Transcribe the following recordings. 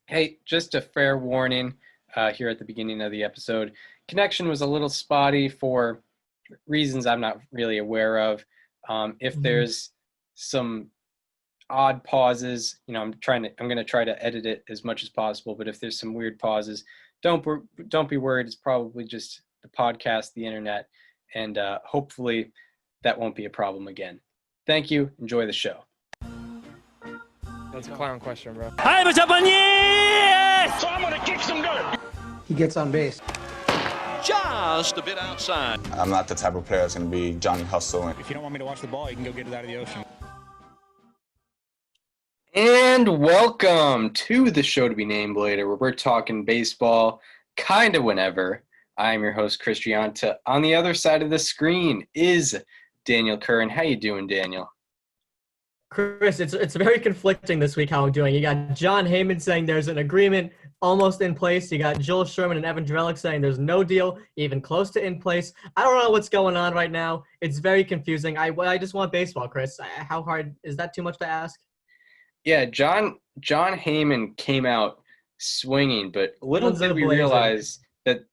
Hey, just a fair warning here at the beginning of the episode. Connection was a little spotty for reasons I'm not really aware of. If Mhm. there's some odd pauses, I'm going to try to edit it as much as possible. But if there's some weird pauses, don't be worried. It's probably just the podcast, the internet, and hopefully that won't be a problem again. Thank you. Enjoy the show. That's a clown question, bro. Hey, what's up on you? So I'm gonna kick some dirt. He gets on base. Just a bit outside. I'm not the type of player that's going to be Johnny Hustle. If you don't want me to watch the ball, you can go get it out of the ocean. And welcome to the show to be named later, where we're talking baseball kind of whenever. I'm your host, Chris Gianta. On the other side of the screen is Daniel Curran. How you doing, Daniel? Chris, it's very conflicting this week how I'm doing. You got John Heyman saying there's an agreement almost in place. You got Joel Sherman and Evan Drellick saying there's no deal even close to in place. I don't know what's going on right now. It's very confusing. I just want baseball, Chris. How hard is that? Too much to ask? Yeah, John Heyman came out swinging, but little Guns did we a-blazing. realize that,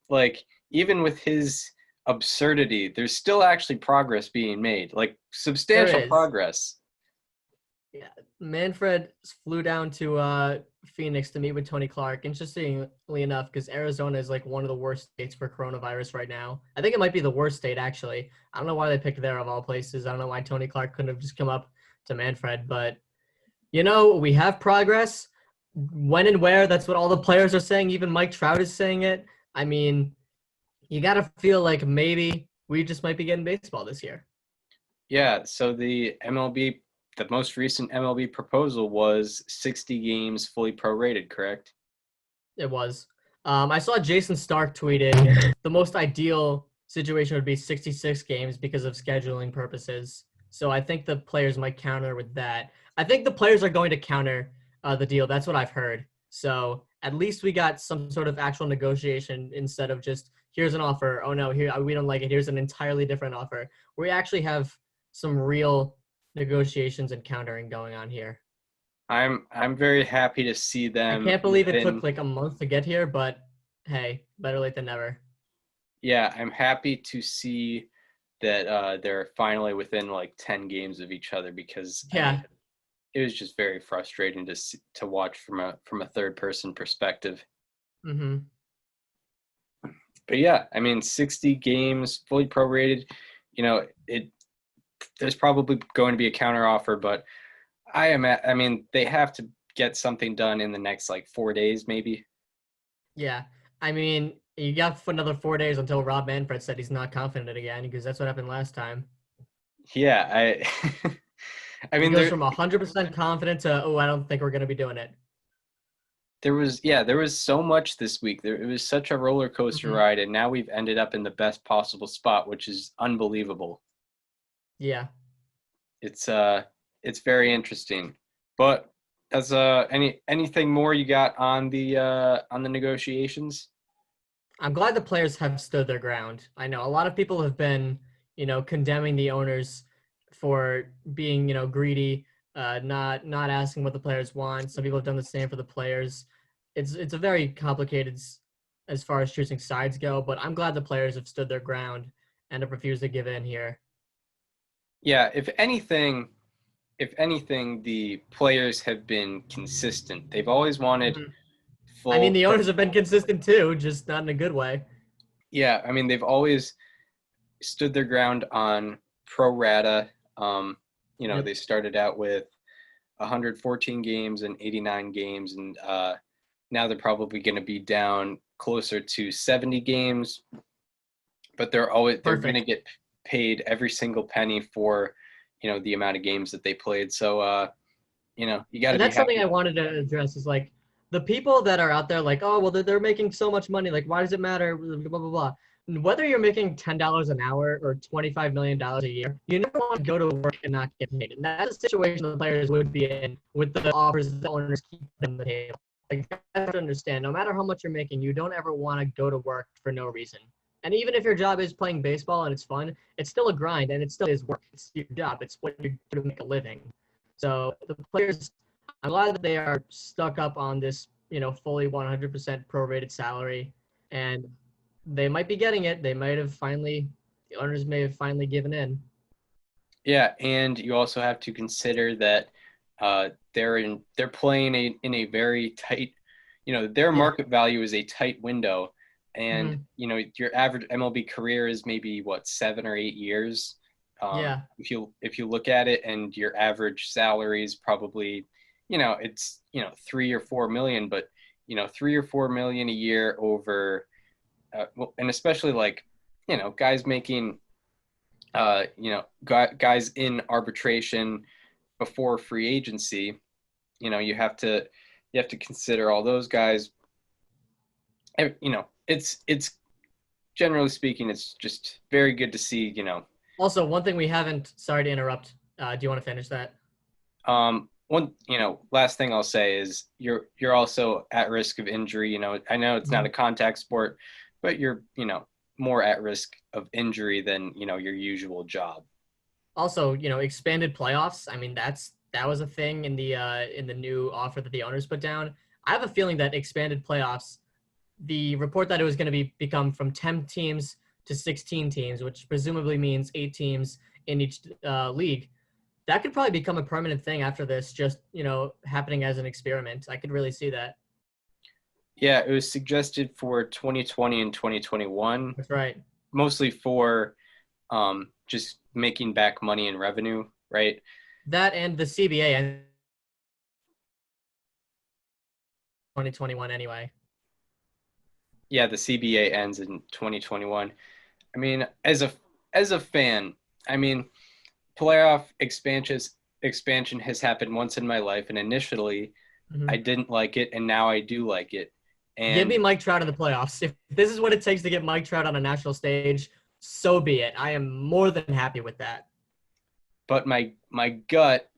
even with his absurdity, there's still actually progress being made, substantial There is. progress. Yeah, Manfred flew down to Phoenix to meet with Tony Clark. Interestingly enough, because Arizona is one of the worst states for coronavirus right now. I think it might be the worst state, actually. I don't know why they picked there of all places. I don't know why Tony Clark couldn't have just come up to Manfred. But, we have progress. When and where, that's what all the players are saying. Even Mike Trout is saying it. I mean, you got to feel like maybe we just might be getting baseball this year. Yeah, so the most recent MLB proposal was 60 games fully prorated, correct? It was. I saw Jason Stark tweeted the most ideal situation would be 66 games because of scheduling purposes. So I think the players might counter with that. I think the players are going to counter the deal. That's what I've heard. So at least we got some sort of actual negotiation instead of just here's an offer. Oh no, here we don't like it. Here's an entirely different offer. We actually have some real negotiations and countering going on here. I'm very happy to see them. I can't believe it took a month to get here, but hey, better late than never. Yeah, I'm happy to see that they're finally within 10 games of each other because it was just very frustrating to watch from a third person perspective. Mm-hmm. But yeah, 60 games fully prorated. There's probably going to be a counter offer, but they have to get something done in the next 4 days, maybe. Yeah, you got another 4 days until Rob Manfred said he's not confident again because that's what happened last time. Yeah, He goes from 100% confident to I don't think we're going to be doing it. There was so much this week. It was such a roller coaster ride, and now we've ended up in the best possible spot, which is unbelievable. Yeah, it's very interesting. But as anything more you got on the negotiations? I'm glad the players have stood their ground. I know a lot of people have been, condemning the owners for being, greedy, not asking what the players want. Some people have done the same for the players. It's a very complicated as far as choosing sides go, but I'm glad the players have stood their ground and have refused to give in here. Yeah, if anything, the players have been consistent. They've always wanted full. The owners have been consistent too, just not in a good way. Yeah, they've always stood their ground on pro rata. Yep. They started out with 114 games and 89 games, and now they're probably going to be down closer to 70 games. But they're going to get paid every single penny for the amount of games that they played. So you got to. And that's something I wanted to address is the people that are out there oh well they're making so much money, why does it matter, blah blah blah. Whether you're making $10 an hour or $25 million a year, you never want to go to work and not get paid. And that's a situation the players would be in with the offers the owners keep on the table. You have to understand, no matter how much you're making, you don't ever want to go to work for no reason. And even if your job is playing baseball and it's fun, it's still a grind and it still is work. It's your job. It's what you do to make a living. So the players, I'm glad that they are stuck up on this, fully 100% prorated salary, and they might be getting it. The owners may have finally given in. Yeah, and you also have to consider that they're playing in a very tight, their market value is a tight window, and your average MLB career is maybe 7 or 8 years. If you look at it, and your average salary is probably, it's 3 or 4 million, but 3 or 4 million a year over, and especially like guys making. Guys in arbitration before free agency, you have to consider all those guys. It's generally speaking, it's just very good to see. Also, one thing we haven't. Sorry to interrupt. Do you want to finish that? One last thing I'll say is you're also at risk of injury. I know it's not a contact sport, but you're more at risk of injury than your usual job. Also, expanded playoffs. I mean, that was a thing in the new offer that the owners put down. I have a feeling that expanded playoffs, the report that it was going to become from 10 teams to 16 teams, which presumably means 8 teams in each league, that could probably become a permanent thing after this, just happening as an experiment. I could really see that. Yeah, it was suggested for 2020 and 2021. That's right. Mostly for just making back money and revenue, right? That and the CBA and 2021 anyway. Yeah, the CBA ends in 2021. I mean, as a fan, I mean, playoff expansion has happened once in my life, and initially I didn't like it, and now I do like it. And give me Mike Trout in the playoffs. If this is what it takes to get Mike Trout on a national stage, so be it. I am more than happy with that. But my gut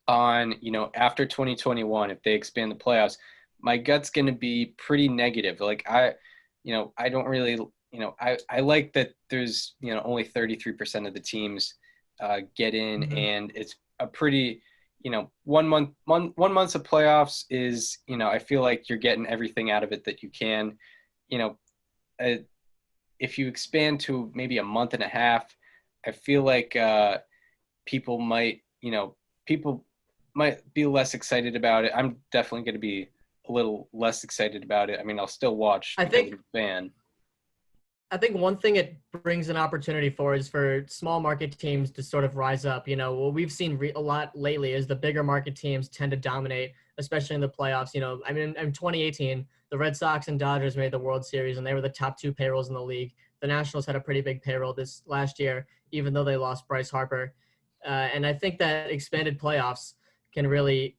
on, after 2021, if they expand the playoffs, my gut's going to be pretty negative. Like I don't really, I like that there's, only 33% of the teams get in, and it's a pretty, 1 month of playoffs is, I feel like you're getting everything out of it that you can. If you expand to maybe a month and a half, I feel like people might be less excited about it. I'm definitely going to be a little less excited about it. I mean, I'll still watch. I think one thing it brings an opportunity for is for small market teams to sort of rise up. What we've seen a lot lately is the bigger market teams tend to dominate, especially in the playoffs. I mean, in 2018, the Red Sox and Dodgers made the World Series, and they were the top 2 payrolls in the league. The Nationals had a pretty big payroll this last year, even though they lost Bryce Harper. And I think that expanded playoffs can really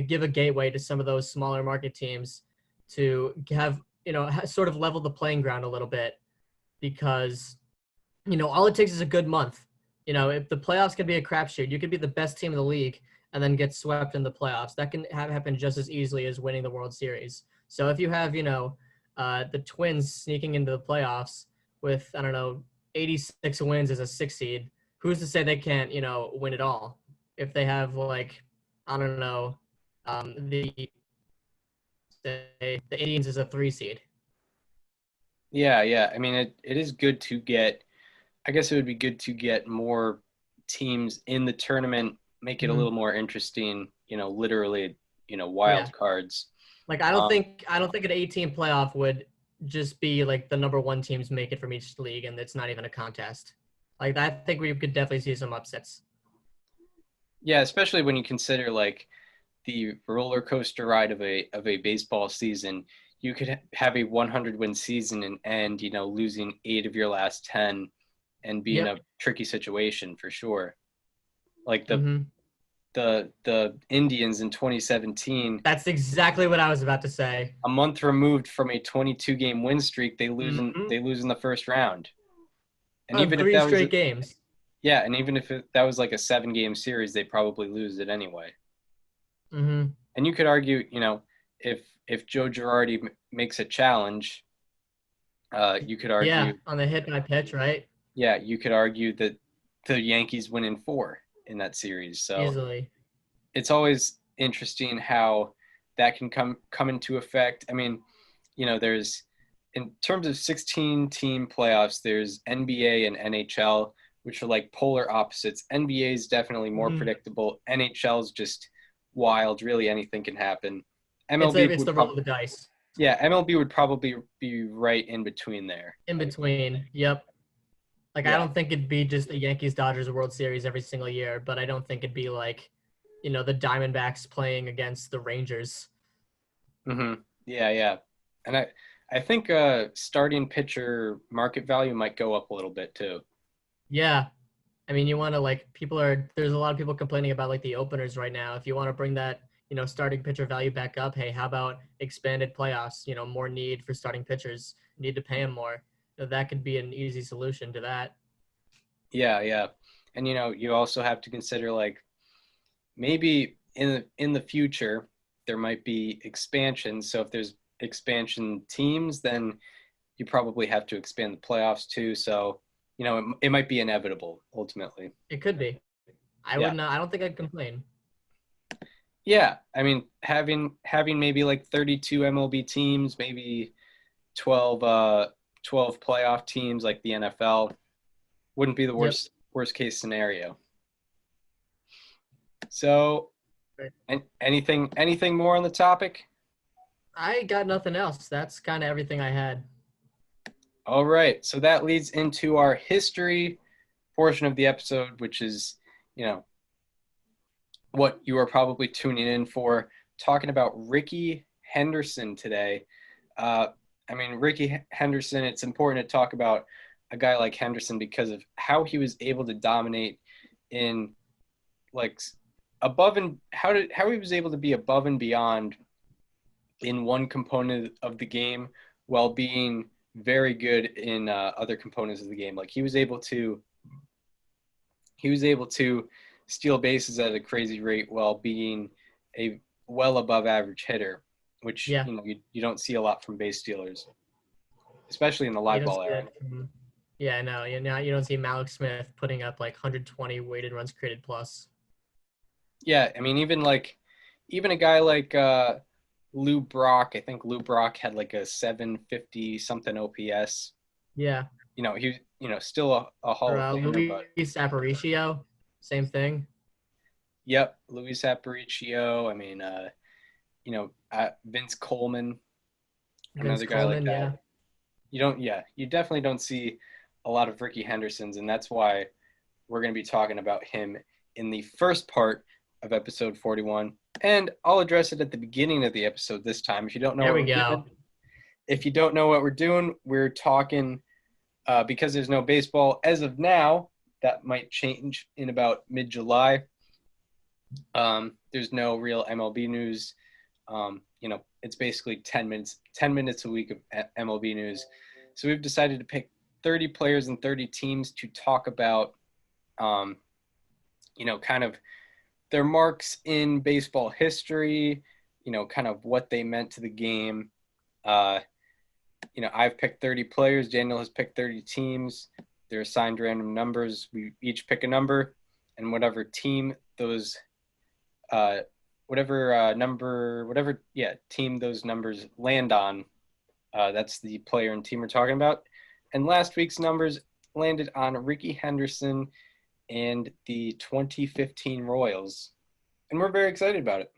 give a gateway to some of those smaller market teams to have, sort of level the playing ground a little bit. Because, all it takes is a good month. If the playoffs can be a crapshoot, you could be the best team in the league and then get swept in the playoffs. That can happen just as easily as winning the World Series. So if you have, the Twins sneaking into the playoffs with, 86 wins as a 6 seed, who's to say they can't, win it all? If they have, the Indians as a 3 seed. Yeah. I mean, it is good to get – I guess it would be good to get more teams in the tournament, make it a little more interesting, literally, wild cards. Like, I don't think an 18 playoff would just be, like, the number 1 teams make it from each league, and it's not even a contest. Like, I think we could definitely see some upsets. Yeah, especially when you consider, like, the roller coaster ride of a baseball season. You could have a 100-win season and end, losing 8 of your last 10 and be in a tricky situation for sure. Like the Indians in 2017. That's exactly what I was about to say. A month removed from a 22-game win streak, they lose in the first round. And even 3 if that straight was games. Yeah, and even if that was like a 7-game series, they probably lose it anyway. And you could argue, if Joe Girardi makes a challenge, you could argue. Yeah, on the hit by pitch, right? Yeah, you could argue that the Yankees win in 4 in that series. So easily. It's always interesting how that can come into effect. I mean, there's in terms of 16-team playoffs, there's NBA and NHL, which are like polar opposites. NBA is definitely more predictable. NHL is just wild. Really, anything can happen. MLB It's the roll of the dice. Yeah, MLB would probably be right in between there. In between, yep. Like, Yeah. I don't think it'd be just a Yankees-Dodgers World Series every single year, but I don't think it'd be like, the Diamondbacks playing against the Rangers. Mm-hmm. Yeah. And I think starting pitcher market value might go up a little bit too. Yeah. I mean, you want to, there's a lot of people complaining about, the openers right now. If you want to bring that, starting pitcher value back up, hey, how about expanded playoffs? More need for starting pitchers. You need to pay them more. That could be an easy solution to that. Yeah. And, you also have to consider, maybe in the future, there might be expansion. So if there's expansion teams, then you probably have to expand the playoffs too. So, it might be inevitable ultimately. It could be. I don't think I'd complain. Yeah. I mean, having maybe 32 MLB teams, maybe 12 playoff teams like the NFL wouldn't be the worst case scenario. So, anything more on the topic? I got nothing else. That's kind of everything I had. All right. So that leads into our history portion of the episode, which is, what you are probably tuning in for, talking about Rickey Henderson today. Rickey Henderson, it's important to talk about a guy like Henderson because of how he was able to dominate in how he was able to be above and beyond in one component of the game while being very good in other components of the game. He was able to steal bases at a crazy rate while being a well above average hitter, which you don't see a lot from base stealers, especially in the live ball era. Yeah, I know. You don't see Malik Smith putting up 120 weighted runs created plus. Yeah, I mean, even a guy like Lou Brock. I think Lou Brock had a 750 something OPS. Yeah. He still a Hall of Famer. Luis Aparicio, same thing. Yep, Luis Aparicio. I mean, Vince Coleman, another guy like that. Yeah. You definitely don't see a lot of Rickey Hendersons, and that's why we're going to be talking about him in the first part of episode 41. And I'll address it at the beginning of the episode this time. If you don't know what we're doing, we're talking because there's no baseball as of now. That might change in about mid-July. There's no real MLB news. It's basically 10 minutes a week of MLB news. So we've decided to pick 30 players and 30 teams to talk about, kind of their marks in baseball history, kind of what they meant to the game. I've picked 30 players. Daniel has picked 30 teams. They're assigned random numbers. We each pick a number, and whatever team those team those numbers land on, that's the player and team we're talking about. And last week's numbers landed on Rickey Henderson and the 2015 Royals, and we're very excited about it.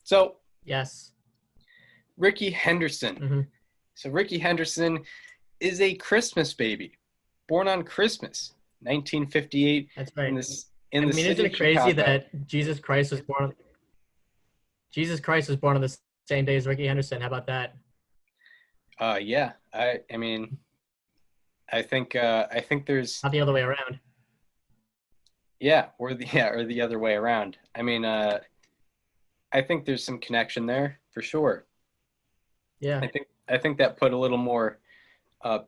So, yes, Rickey Henderson. Mm-hmm. So Rickey Henderson is a Christmas baby, born on Christmas, 1958. That's right. Isn't it crazy that Jesus Christ was born on the same day as Rickey Henderson? How about that? Yeah. I think there's not the other way around. Yeah, or the other way around. I mean, I think there's some connection there for sure. Yeah. I think that put a little more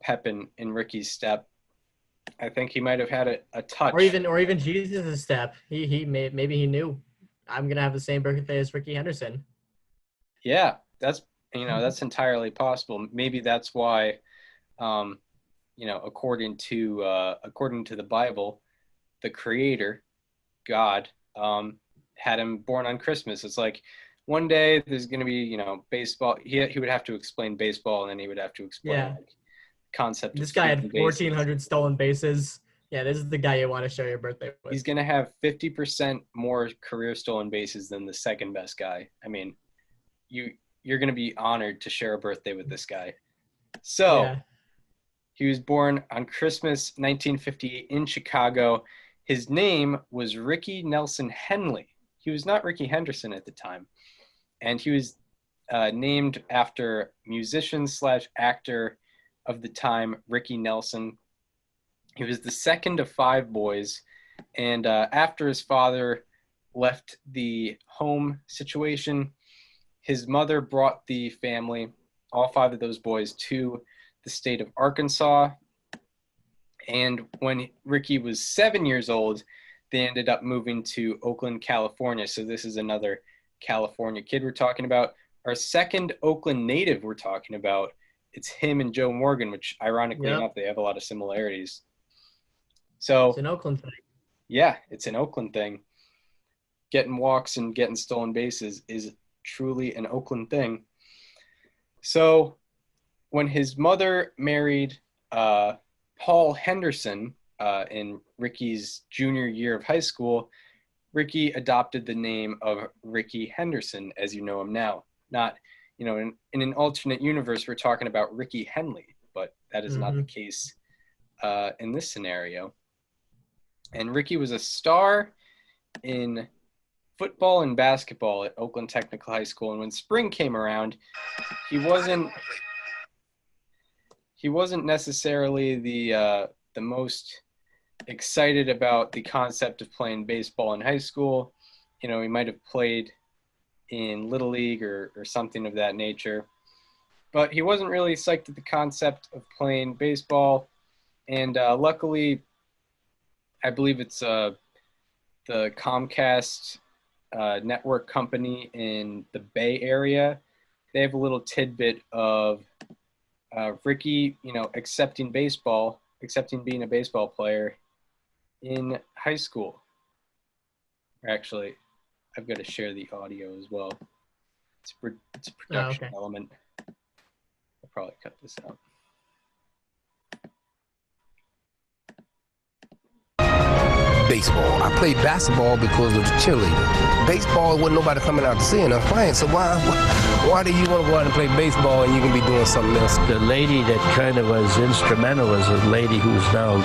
pep in Rickey's step. I think he might have had a touch, or even Jesus' step. Maybe he knew I'm gonna have the same birthday as Rickey Henderson. Yeah, that's entirely possible. Maybe that's why, according to the Bible, the Creator, God, had him born on Christmas. It's one day there's going to be, baseball. He would have to explain baseball, and then he would have to explain concept of This guy had stealing bases. 1,400 stolen bases. Yeah, this is the guy you want to share your birthday with. He's going to have 50% more career stolen bases than the second best guy. I mean, you're going to be honored to share a birthday with this guy. So he was born on Christmas 1958 in Chicago. His name was Rickey Nelson Henley. He was not Rickey Henderson at the time. And he was named after musician/actor of the time, Rickey Nelson. He was the second of 5 boys. And after his father left the home situation, his mother brought the family, all 5 of those boys, to the state of Arkansas. And when Rickey was 7 years old, they ended up moving to Oakland, California. So this is another California kid we're talking about. Our second Oakland native we're talking about, it's him and Joe Morgan, which ironically enough, they have a lot of similarities. So it's an Oakland thing. Yeah, it's an Oakland thing. Getting walks and getting stolen bases is truly an Oakland thing. So when his mother married Paul Henderson in Rickey's junior year of high school, Rickey adopted the name of Rickey Henderson as you know him now. Not, in an alternate universe, we're talking about Rickey Henley, but that is not the case in this scenario. And Rickey was a star in football and basketball at Oakland Technical High School. And when spring came around, he wasn't necessarily the most excited about the concept of playing baseball in high school. He might have played in Little League or something of that nature. But he wasn't really psyched at the concept of playing baseball. And luckily, I believe it's the Comcast network company in the Bay Area. They have a little tidbit of Rickey, accepting being a baseball player in high school. Actually, I've got to share the audio as well. It's a production element. I'll probably cut this out. Baseball. I played basketball because of the cheerleader. Baseball, wasn't nobody coming out to see us playing, so why do you want to go out and play baseball and you can be doing something else? The lady that kind of was instrumental was a lady who's now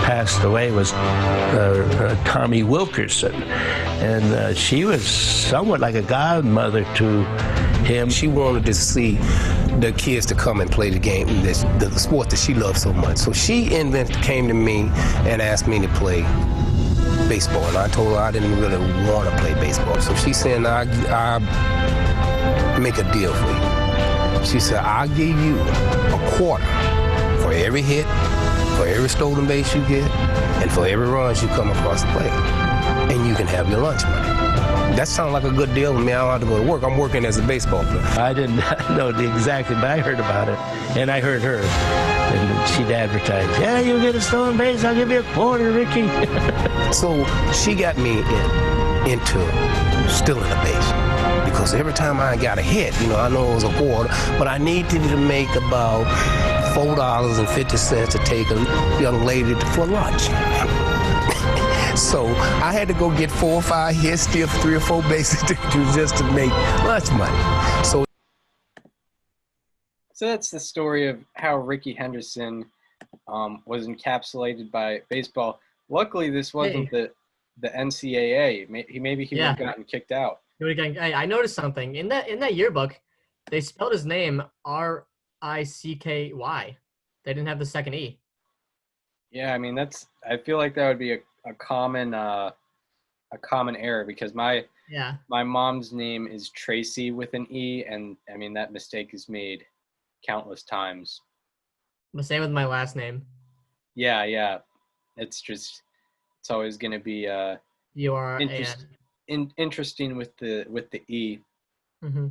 passed away, was Tommy Wilkerson. And she was somewhat like a godmother to him. She wanted to see the kids to come and play the game, the sport that she loved so much. So she came to me and asked me to play baseball, and I told her I didn't really want to play baseball. So she said, I'll make a deal for you. She said, I'll give you a quarter for every hit, for every stolen base you get, and for every run you come across the plate. And you can have your lunch money. That sounds like a good deal to me. I don't have to go to work. I'm working as a baseball player. I didn't know exactly, but I heard about it, and I heard her. And she'd advertise, yeah, you'll get a stolen base, I'll give you a quarter, Rickey. So she got me into stealing a base. Because every time I got a hit, I know it was a quarter, but I needed to make about $4.50 to take a young lady for lunch. So I had to go get 4 or 5 hits, steal 3 or 4 bases just to make lunch money. So that's the story of how Rickey Henderson was encapsulated by baseball. Luckily, this wasn't the NCAA. Maybe he would have gotten kicked out. I noticed something in that yearbook. They spelled his name Ricky. They didn't have the second E. Yeah, I mean I feel like that would be a common error, because my mom's name is Tracy with an E, and I mean that mistake is made countless times. The same with my last name. Yeah. It's always going to be interesting with the E. Mm-hmm.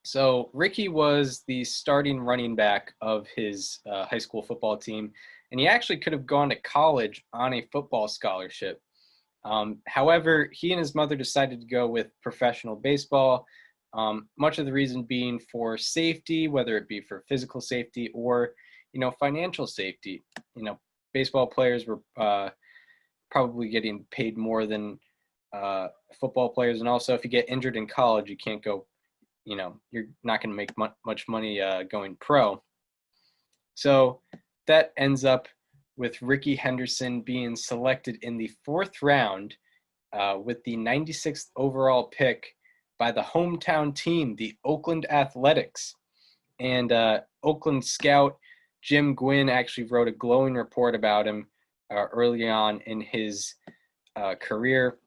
So Rickey was the starting running back of his high school football team, and he actually could have gone to college on a football scholarship. However, he and his mother decided to go with professional baseball Much of the reason being for safety, whether it be for physical safety or, financial safety. Baseball players were probably getting paid more than football players. And also, if you get injured in college, you can't go, you're not going to make much money going pro. So that ends up with Rickey Henderson being selected in the 4th round with the 96th overall pick by the hometown team, the Oakland Athletics. And Oakland scout Jim Gwynn actually wrote a glowing report about him early on in his career.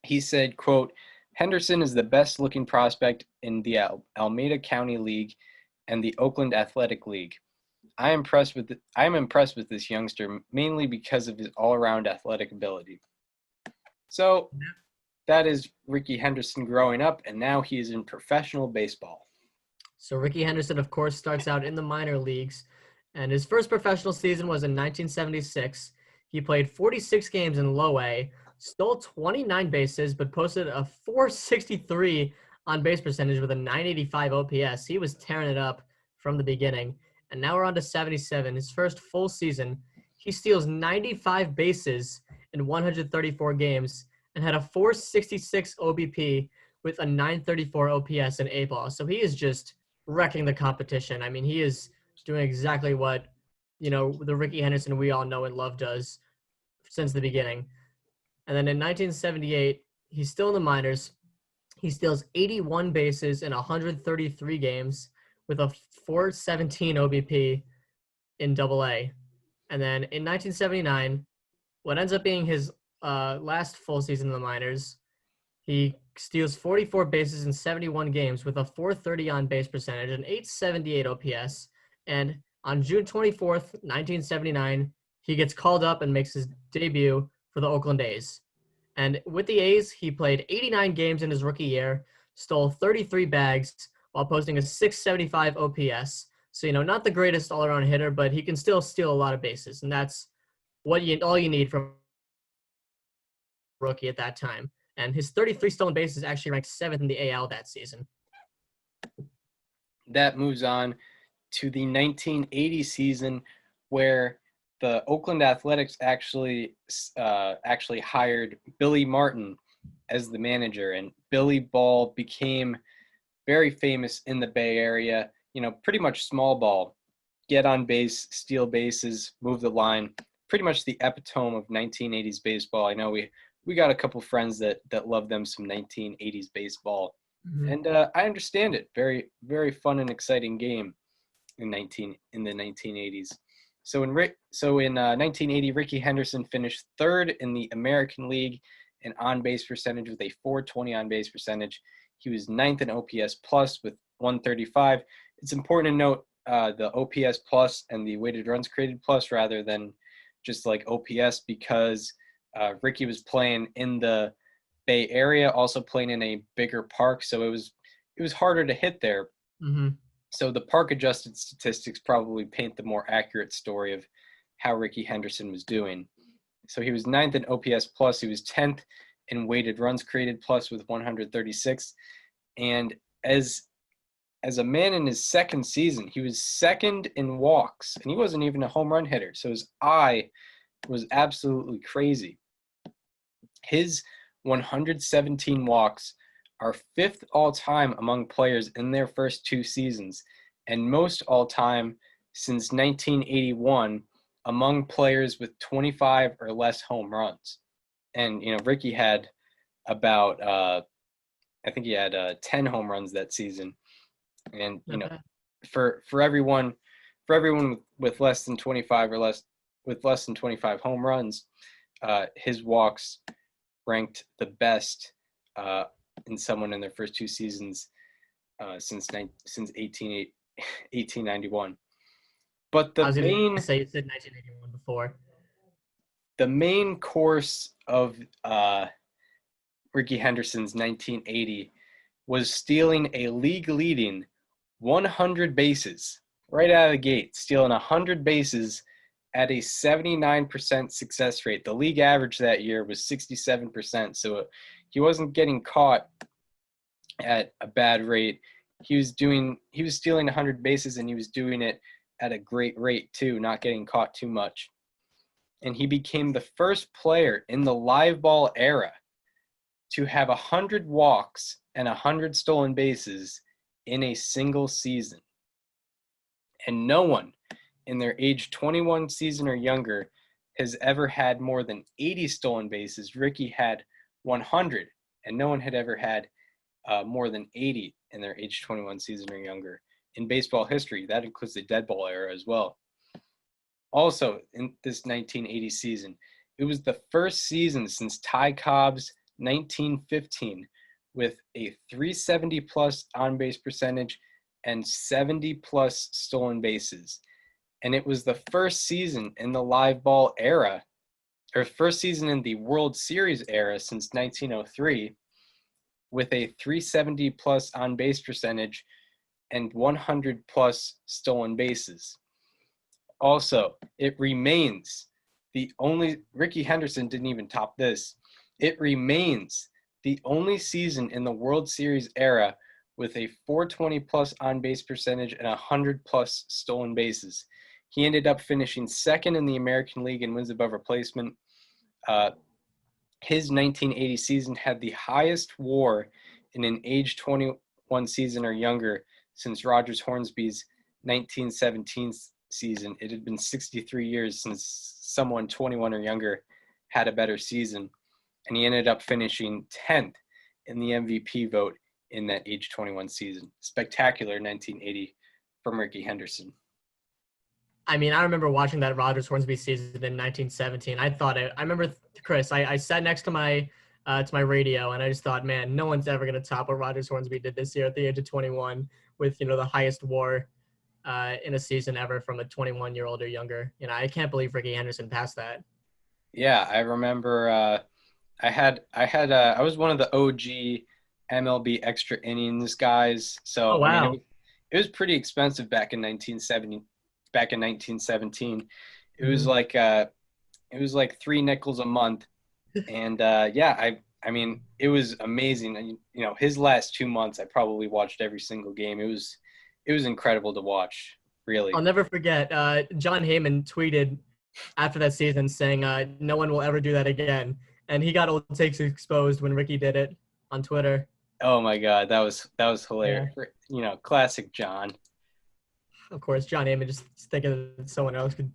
He said, quote, "Henderson is the best looking prospect in the Alameda County League and the Oakland Athletic League. I am impressed with this youngster mainly because of his all-around athletic ability." So that is Rickey Henderson growing up, and now he is in professional baseball. So Rickey Henderson, of course, starts out in the minor leagues, and his first professional season was in 1976. He played 46 games in low A, stole 29 bases, but posted a .463 on-base percentage with a .985 OPS. He was tearing it up from the beginning. And now we're on to 77, his first full season. He steals 95 bases in 134 games and had a .466 OBP with a .934 OPS and A-ball. So he is just wrecking the competition. I mean, he is doing exactly what, the Rickey Henderson we all know and love does since the beginning. And then in 1978, he's still in the minors. He steals 81 bases in 133 games with a .417 OBP in Double-A. And then in 1979, what ends up being his last full season in the minors, he steals 44 bases in 71 games with a .430 on-base percentage, an .878 OPS. And on June 24th, 1979, he gets called up and makes his debut for the Oakland A's. And with the A's, he played 89 games in his rookie year, stole 33 bags while posting a .675 OPS. So, not the greatest all-around hitter, but he can still steal a lot of bases. And that's all you need from a rookie at that time. And his 33 stolen bases actually ranked 7th in the AL that season. That moves on to the 1980 season, where the Oakland Athletics actually hired Billy Martin as the manager, and Billy Ball became very famous in the Bay Area. Pretty much small ball, get on base, steal bases, move the line. Pretty much the epitome of 1980s baseball. I know we got a couple friends that love them some 1980s baseball, and I understand it. Very, very fun and exciting game in the 1980s. So in 1980, Rickey Henderson finished 3rd in the American League in on-base percentage with a .420 on-base percentage. He was 9th in OPS plus with 135. It's important to note the OPS plus and the weighted runs created plus rather than just like OPS, because Rickey was playing in the Bay Area, also playing in a bigger park, so it was harder to hit there. Mm-hmm. So the park-adjusted statistics probably paint the more accurate story of how Rickey Henderson was doing. So he was 9th in OPS plus. He was 10th in weighted runs created plus with 136. And as a man in his second season, he was 2nd in walks, and he wasn't even a home run hitter. So his eye was absolutely crazy. His 117 walks are 5th all-time among players in their first 2 seasons, and most all-time since 1981 among players with 25 or less home runs. And, Rickey had about, I think he had 10 home runs that season. And, for everyone with less than 25 with less than 25 home runs, his walks ranked the best in someone in their first 2 seasons since 1891. But I was going to say you said 1981 before. The main course of Rickey Henderson's 1980 was stealing a league-leading 100 bases right out of the gate, stealing 100 bases at a 79% success rate. The league average that year was 67%, so he wasn't getting caught at a bad rate. He was stealing 100 bases, and he was doing it at a great rate too, not getting caught too much. And he became the first player in the live ball era to have 100 walks and 100 stolen bases in a single season. And no one in their age 21 season or younger has ever had more than 80 stolen bases. Rickey had 100, and no one had ever had more than 80 in their age 21 season or younger in baseball history. That includes the dead ball era as well. Also, in this 1980 season, it was the first season since Ty Cobb's 1915 with a 370 plus on-base percentage and 70 plus stolen bases. And it was the first season in the live ball era, or first season in the World Series era since 1903 with a 370 plus on-base percentage and 100 plus stolen bases. Also, it remains the only, Rickey Henderson didn't even top this, it remains the only season in the World Series era with a 420 plus on-base percentage and 100 plus stolen bases. He ended up finishing second in the American League in wins above replacement. His 1980 season had the highest WAR in an age 21 season or younger since Rogers Hornsby's 1917 season. It had been 63 years since someone 21 or younger had a better season, and he ended up finishing 10th in the MVP vote in that age 21 season. Spectacular 1980 from Rickey Henderson. I mean, I remember watching that Rogers Hornsby season in 1917. I remember, Chris, I sat next to my radio, and I just thought, man, no one's ever going to top what Rogers Hornsby did this year at the age of 21 with, the highest WAR in a season ever from a 21-year-old or younger. I can't believe Rickey Henderson passed that. Yeah, I remember I was one of the OG MLB extra innings guys. So, oh, wow. I mean, it was pretty expensive back in 1917. It was like it was like 3 nickels a month, and I mean, it was amazing. And his last 2 months, I probably watched every single game. It was incredible to watch, really. I'll never forget. John Heyman tweeted after that season saying, "No one will ever do that again," and he got old takes exposed when Rickey did it on Twitter. Oh my God, that was hilarious. Yeah. Classic John. Of course, John Heyman just thinking that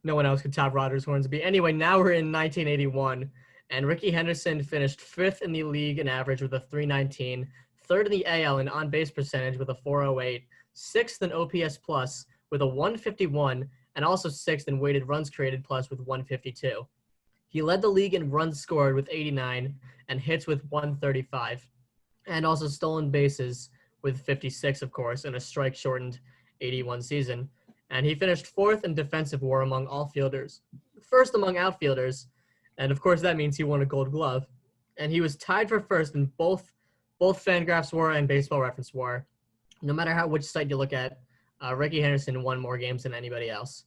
no one else could top Rogers Hornsby. Anyway, now we're in 1981, and Rickey Henderson finished 5th in the league in average with a 319, 3rd in the AL in on-base percentage with a 408, 6th in OPS plus with a 151, and also 6th in weighted runs created plus with 152. He led the league in runs scored with 89 and hits with 135, and also stolen bases with 56, of course, in a strike-shortened 81 season. And he finished 4th in defensive WAR among all fielders, 1st among outfielders, and of course that means he won a Gold Glove. And he was tied for 1st in both Fangraphs WAR and Baseball Reference WAR. No matter which site you look at, Rickey Henderson won more games than anybody else.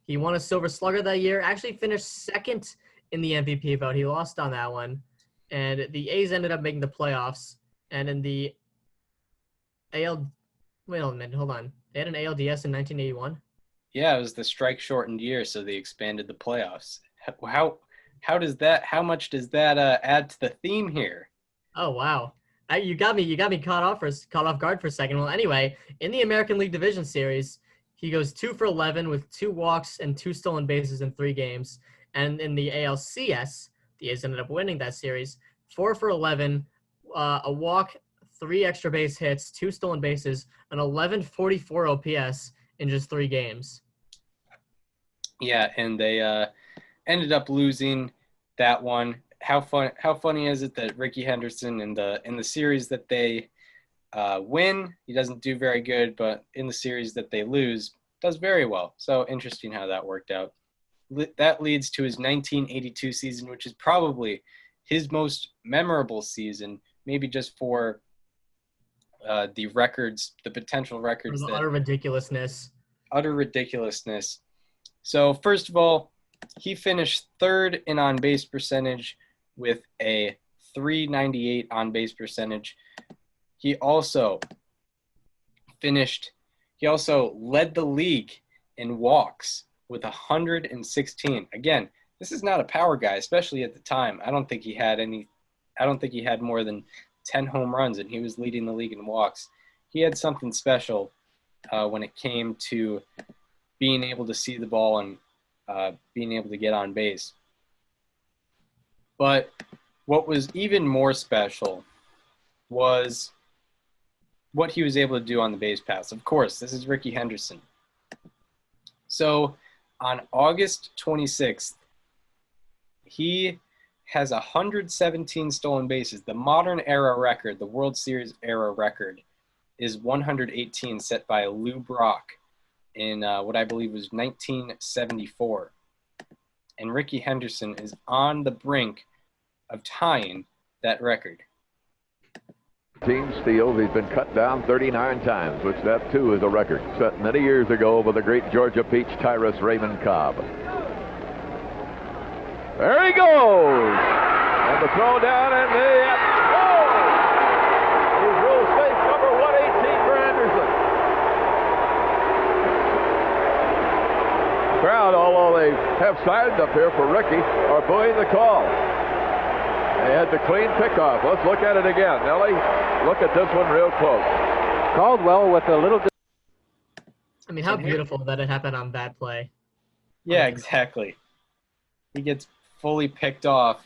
He won a Silver Slugger that year, actually finished 2nd in the MVP vote. He lost on that one. And the A's ended up making the playoffs. And in the AL, wait a minute, hold on. They had an ALDS in 1981? Yeah, it was the strike-shortened year, so they expanded the playoffs. How much does that add to the theme here? Oh, wow. You got me caught off guard for a second. Well, anyway, in the American League Division Series, he goes 2 for 11 with 2 walks and 2 stolen bases in 3 games. And in the ALCS, the A's ended up winning that series, 4 for 11, a walk, 3 extra base hits, 2 stolen bases, an 1144 OPS in just 3 games. Yeah, and they ended up losing that one. How funny is it that Rickey Henderson in the series that they win, he doesn't do very good, but in the series that they lose, does very well. So interesting how that worked out. That leads to his 1982 season, which is probably his most memorable season, maybe just for the potential records. Utter ridiculousness. Utter ridiculousness. So first of all, he finished 3rd in on-base percentage with a 398 on-base percentage. he also led the league in walks with 116. Again, this is not a power guy, especially at the time. I don't think he had more than 10 home runs, and he was leading the league in walks. He had something special when it came to being able to see the ball and being able to get on base. But what was even more special was what he was able to do on the base paths. Of course, this is Rickey Henderson. So on August 26th, he has 117 stolen bases. The modern era record, the World Series era record, is 118, set by Lou Brock in what I believe was 1974. And Rickey Henderson is on the brink of tying that record. Team steals. He's been cut down 39 times, which that too is a record set many years ago by the great Georgia Peach Tyrus Raymond Cobb. There he goes! And the throw down and he's real safe, number 118 for Anderson. The crowd, although they have signs up here for Rickey, are booing the call. They had the clean pickoff. Let's look at it again. Nellie, look at this one real close. Caldwell with a little... I mean, how beautiful that it happened on that play. Yeah, exactly. He gets fully picked off,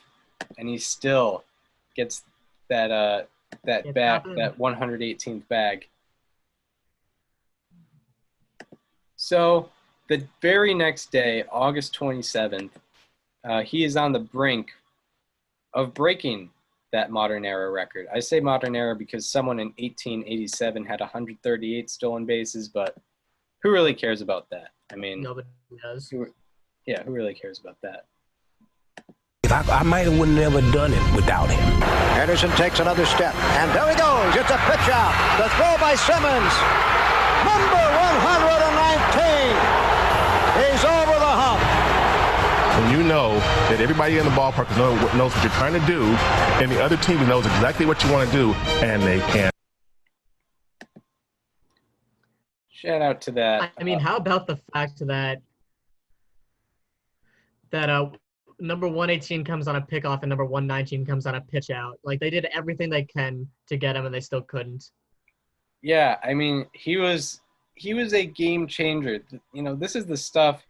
and he still gets that bag, that 118th bag. So the very next day, August 27th, he is on the brink of breaking that modern era record. I say modern era because someone in 1887 had 138 stolen bases, but who really cares about that? I mean, nobody does. Who really cares about that? I might have wouldn't have done it without him. Henderson takes another step, and there he goes. It's a pitch out. The throw by Simmons. Number 119. He's over the hump. And you know that everybody in the ballpark knows what you're trying to do, and the other team knows exactly what you want to do, and they can't. Shout out to that. I mean, how about the fact that number 118 comes on a pickoff and number 119 comes on a pitch out? Like, they did everything they can to get him, and they still couldn't. Yeah, I mean, he was a game changer. You know, this is the stuff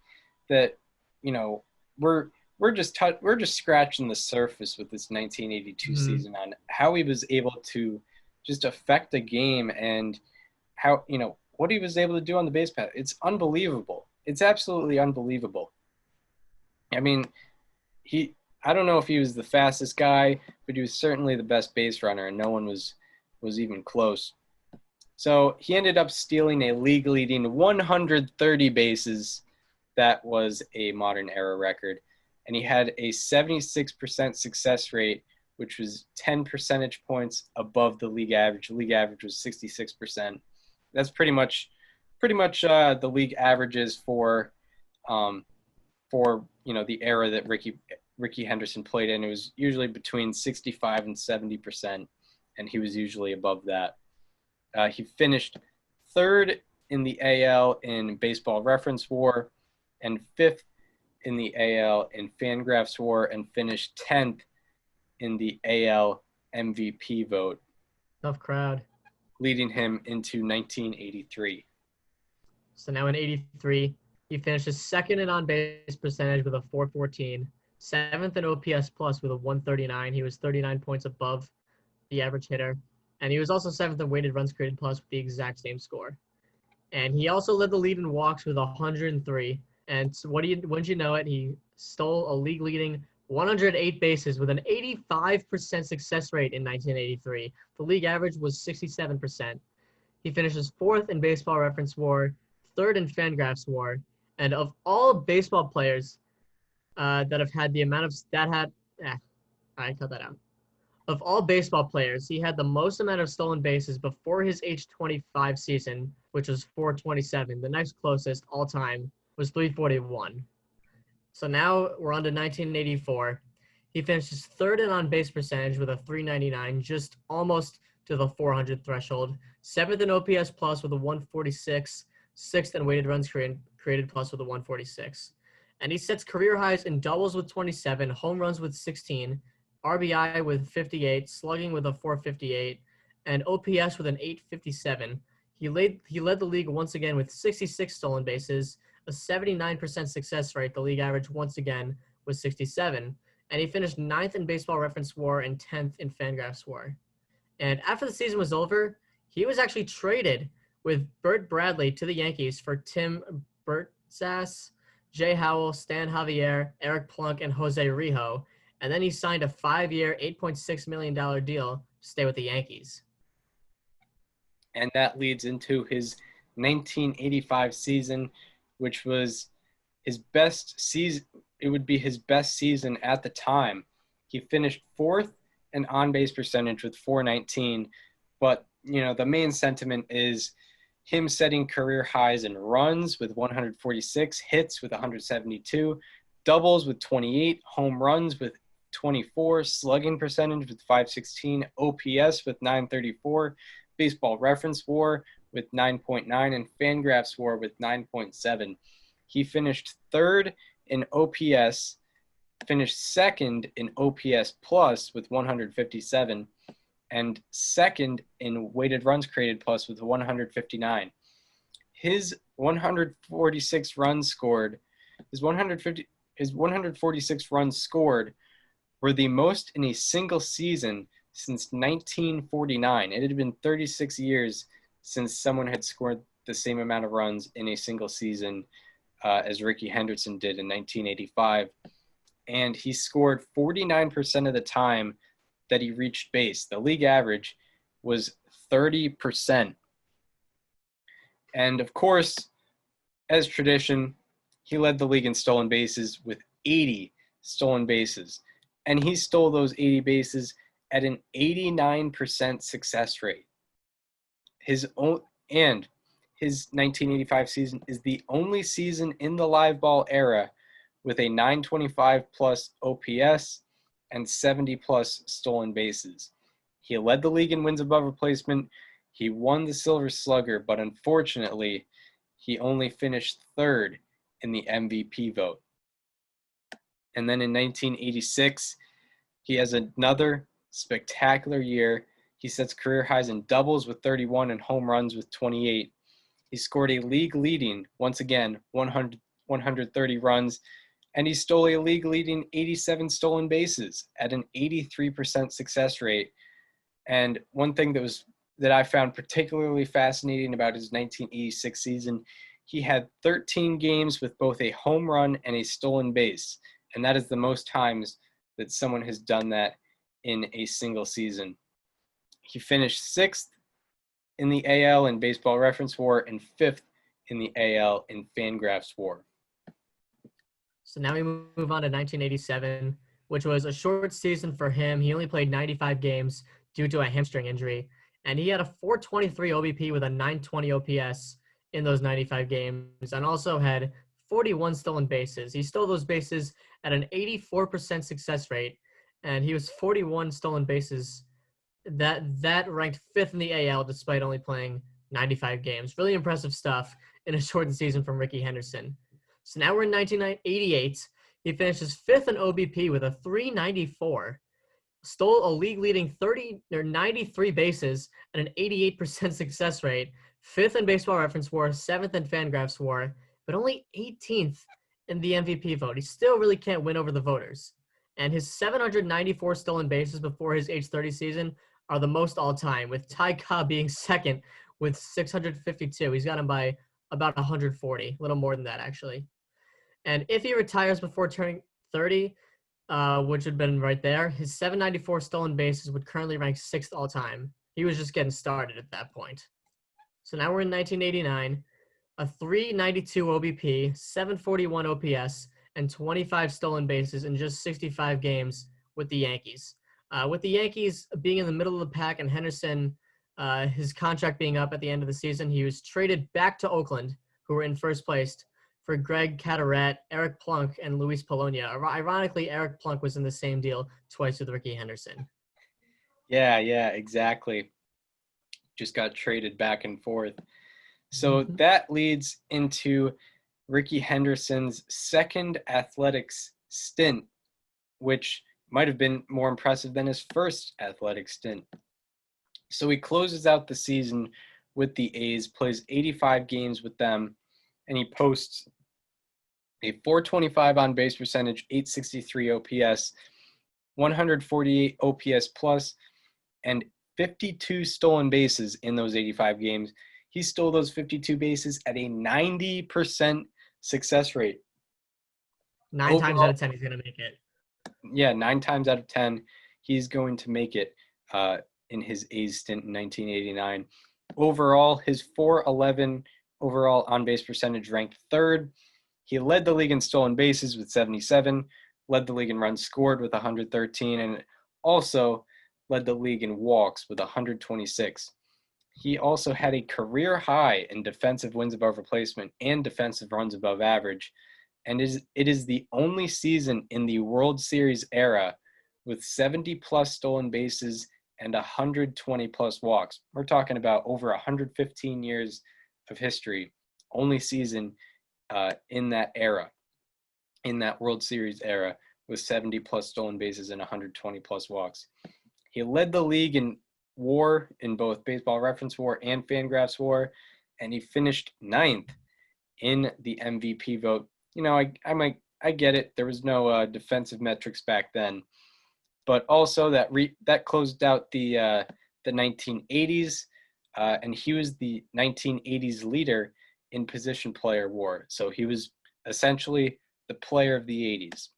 that, you know, we're just scratching the surface with this 1982 season on how he was able to just affect a game and how, you know, what he was able to do on the base path. It's unbelievable. It's absolutely unbelievable. I mean, I don't know if he was the fastest guy, but he was certainly the best base runner, and no one was even close. So he ended up stealing a league-leading 130 bases. That was a modern era record. And he had a 76% success rate, which was 10 percentage points above the league average. The league average was 66%. That's pretty much the league averages for you know, the era that Rickey Henderson played in. It was usually between 65 and 70%, and he was usually above that. He finished third in the AL in Baseball Reference WAR and fifth in the AL in Fangraphs WAR, and finished 10th in the AL MVP vote. Tough crowd. Leading him into 1983. So now in 83, he finishes second in on-base percentage with a .414, seventh in OPS plus with a 139. He was 39 points above the average hitter. And he was also seventh in weighted runs created plus with the exact same score. And he also led the lead in walks with 103. And so wouldn't you know it, he stole a league-leading 108 bases with an 85% success rate in 1983. The league average was 67%. He finishes fourth in Baseball Reference WAR, third in Fangraphs WAR, and of all baseball players that have had the amount of I cut that out. Of all baseball players, he had the most amount of stolen bases before his age 25 season, which was 427. The next closest all time was 341. So now we're on to 1984. He finishes third in on-base percentage with a 399, just almost to the 400 threshold, 7th in OPS plus with a 146, 6th in weighted runs created plus with a 146. And he sets career highs in doubles with 27, home runs with 16, RBI with 58, slugging with a 458, and OPS with an 857. He led the league once again with 66 stolen bases, a 79% success rate. The league average once again was 67. And he finished 9th in Baseball Reference WAR and 10th in Fangraphs WAR. And after the season was over, he was actually traded with Burt Bradley to the Yankees for Tim Bertzas, Jay Howell, Stan Javier, Eric Plunk, and Jose Rijo. And then he signed a 5-year, $8.6 million deal to stay with the Yankees. And that leads into his 1985 season, which was his best season. It would be his best season at the time. He finished 4th in on-base percentage with 419. But, the main sentiment is him setting career highs in runs with 146, hits with 172, doubles with 28, home runs with 24, slugging percentage with 516, OPS with 934, Baseball Reference WAR with 9.9, and Fangraphs WAR with 9.7. He finished 3rd in OPS, finished 2nd in OPS plus with 157, and 2nd in weighted runs created plus with 159. His 146 runs scored, his 146 runs scored were the most in a single season since 1949. It had been 36 years since someone had scored the same amount of runs in a single season as Rickey Henderson did in 1985. And he scored 49% of the time that he reached base. The league average was 30%. And of course, as tradition, he led the league in stolen bases with 80 stolen bases. And he stole those 80 bases at an 89% success rate. His 1985 season is the only season in the live ball era with a 925 plus OPS and 70 plus stolen bases. He led the league in wins above replacement. He won the Silver Slugger, but unfortunately, he only finished 3rd in the MVP vote. And then in 1986, he has another spectacular year. He sets career highs in doubles with 31 and home runs with 28. He scored a league-leading, once again, 130 runs, and he stole a league-leading 87 stolen bases at an 83% success rate. And one thing that I found particularly fascinating about his 1986 season, he had 13 games with both a home run and a stolen base, and that is the most times that someone has done that in a single season. He finished 6th in the AL in Baseball Reference WAR and 5th in the AL in Fangraphs WAR. So now we move on to 1987, which was a short season for him. He only played 95 games due to a hamstring injury, and he had a 423 OBP with a 920 OPS in those 95 games, and also had 41 stolen bases. He stole those bases at an 84% success rate, and he was 41 stolen bases. That ranked 5th in the AL despite only playing 95 games. Really impressive stuff in a shortened season from Rickey Henderson. So now we're in 1988. He finishes 5th in OBP with a 394. Stole a league-leading 93 bases at an 88% success rate. 5th in Baseball Reference WAR, 7th in Fangraphs WAR, but only 18th in the MVP vote. He still really can't win over the voters. And his 794 stolen bases before his age 30 season are the most all-time, with Ty Cobb being 2nd with 652. He's got him by about 140, a little more than that, actually. And if he retires before turning 30, which would have been right there, his 794 stolen bases would currently rank 6th all-time. He was just getting started at that point. So now we're in 1989, a 392 OBP, 741 OPS, and 25 stolen bases in just 65 games with the Yankees. With the Yankees being in the middle of the pack and Henderson, his contract being up at the end of the season, he was traded back to Oakland, who were in first place, for Greg Cataret, Eric Plunk, and Luis Polonia. Ironically, Eric Plunk was in the same deal twice with Rickey Henderson. Yeah, exactly. just got traded back and forth. So that leads into Rickey Henderson's second athletics stint, which might have been more impressive than his first athletic stint. So he closes out the season with the A's, plays 85 games with them, and he posts a .425 on base percentage, 863 OPS, 148 OPS plus, and 52 stolen bases in those 85 games. He stole those 52 bases at a 90% success rate. 9 times out of 10, he's going to make it. Yeah, 9 times out of 10, he's going to make it in his A's stint in 1989. Overall, his .411 overall on-base percentage ranked third. He led the league in stolen bases with 77, led the league in runs scored with 113, and also led the league in walks with 126. He also had a career high in defensive wins above replacement and defensive runs above average, and it is the only season in the World Series era with 70-plus stolen bases and 120-plus walks. We're talking about over 115 years of history, only season in that era, in that World Series era, with 70-plus stolen bases and 120-plus walks. He led the league in WAR, in both Baseball Reference WAR and Fangraphs WAR, and he finished 9th in the MVP vote. You know, I get it. There was no defensive metrics back then, but also that closed out the 1980s, and he was the 1980s leader in position player WAR. So he was essentially the player of the 80s.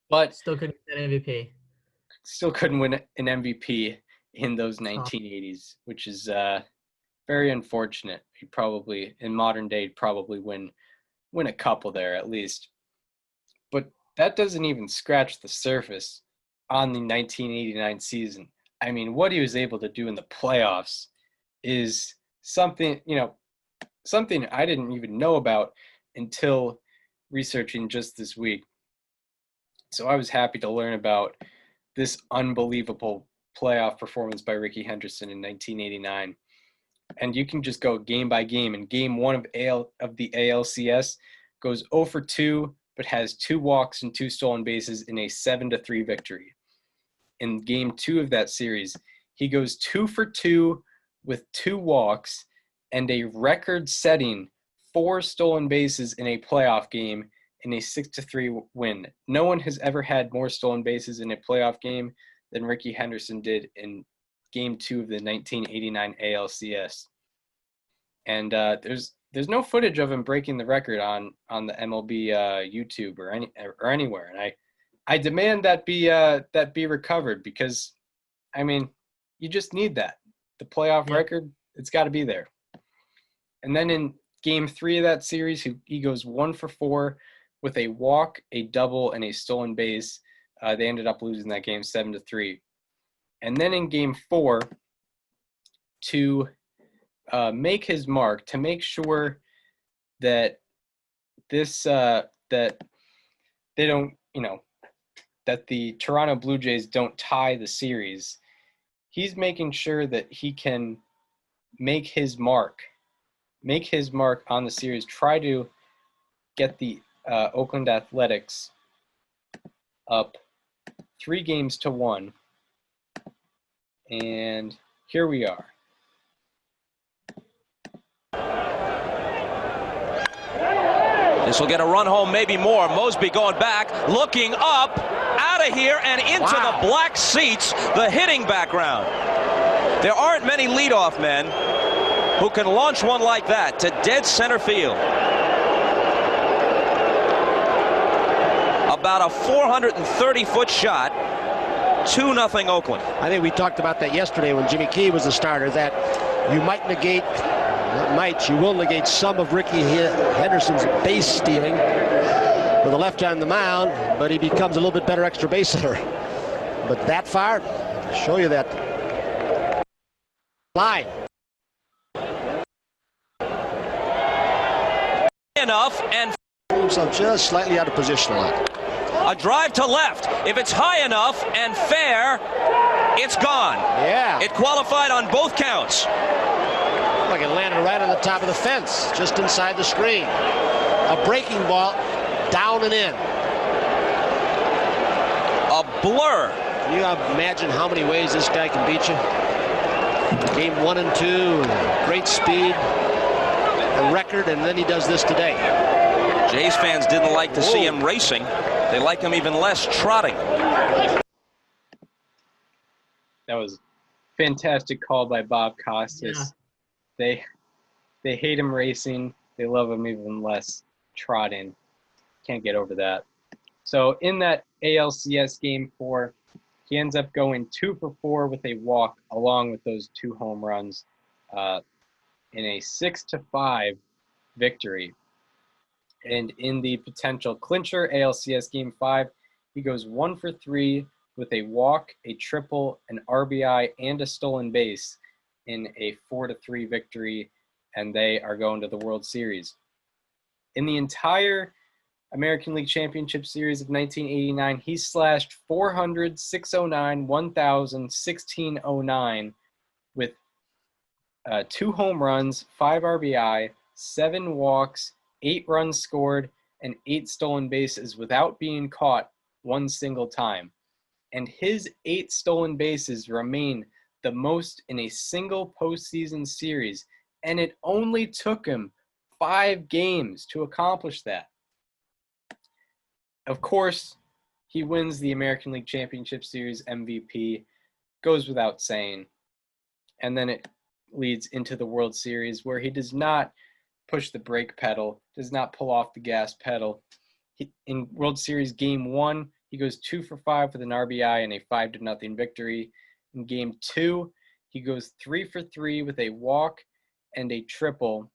But still couldn't get an MVP. Still couldn't win an MVP in those 1980s, which is very unfortunate. He probably, in modern day, probably win a couple there at least. But that doesn't even scratch the surface on the 1989 season. I mean, what he was able to do in the playoffs is something, something I didn't even know about until researching just this week. So I was happy to learn about this unbelievable playoff performance by Rickey Henderson in 1989. And you can just go game by game. And game 1 of the ALCS goes 0 for 2, but has 2 walks and 2 stolen bases in a 7-3 victory. In game 2 of that series, he goes 2 for 2 with 2 walks and a record-setting 4 stolen bases in a playoff game in a 6-3 win. No one has ever had more stolen bases in a playoff game than Rickey Henderson did in game 2 of the 1989 ALCS. And there's no footage of him breaking the record on the MLB YouTube or anywhere. And I demand that be recovered, because I mean, you just need that. The playoff record, it's got to be there. And then in game 3 of that series, he goes 1 for 4 with a walk, a double, and a stolen base. They ended up losing that game 7-3. And then in game 4, to make his mark, to make sure that this that they don't, that the Toronto Blue Jays don't tie the series, he's making sure that he can make his mark on the series, try to get the Oakland Athletics up 3-1. And here we are. This will get a run home, maybe more. Mosby going back, looking up, out of here, and into the black seats, the hitting background. There aren't many leadoff men who can launch one like that to dead center field. About a 430-foot shot, 2-0 Oakland. I think we talked about that yesterday when Jimmy Key was the starter, that you might negate, you will negate some of Rickey Henderson's base stealing with a left on the mound, but he becomes a little bit better extra base hitter. But that far, show you that line. Enough, and himself just slightly out of position a lot. A drive to left. If it's high enough and fair, It's gone. Yeah. It qualified on both counts. Like it landed right on the top of the fence, just inside the screen. A breaking ball, down and in. A blur. Can you imagine how many ways this guy can beat you? Game 1 and 2, great speed, a record, and then he does this today. Jays fans didn't like to see him racing. They like him even less trotting. That was fantastic call by Bob Costas. Yeah. They hate him racing. They love him even less trotting. Can't get over that. So in that ALCS Game 4, he ends up going 2 for 4 with a walk along with those 2 home runs in a 6-5 victory. And in the potential clincher ALCS Game 5, he goes 1 for 3 with a walk, a triple, an RBI, and a stolen base in a 4-3 victory, and they are going to the World Series. In the entire American League Championship Series of 1989, he slashed 400, 609, 1,000, 1609 with 2 home runs, 5 RBI, 7 walks, 8 runs scored, and 8 stolen bases without being caught one single time. And his 8 stolen bases remain the most in a single postseason series, and it only took him 5 games to accomplish that. Of course, he wins the American League Championship Series MVP, goes without saying, and then it leads into the World Series where he does not push the brake pedal, does not pull off the gas pedal. In World Series Game 1, he goes 2 for 5 with an RBI and a 5-0 victory. In Game 2, he goes 3 for 3 with a walk and a triple,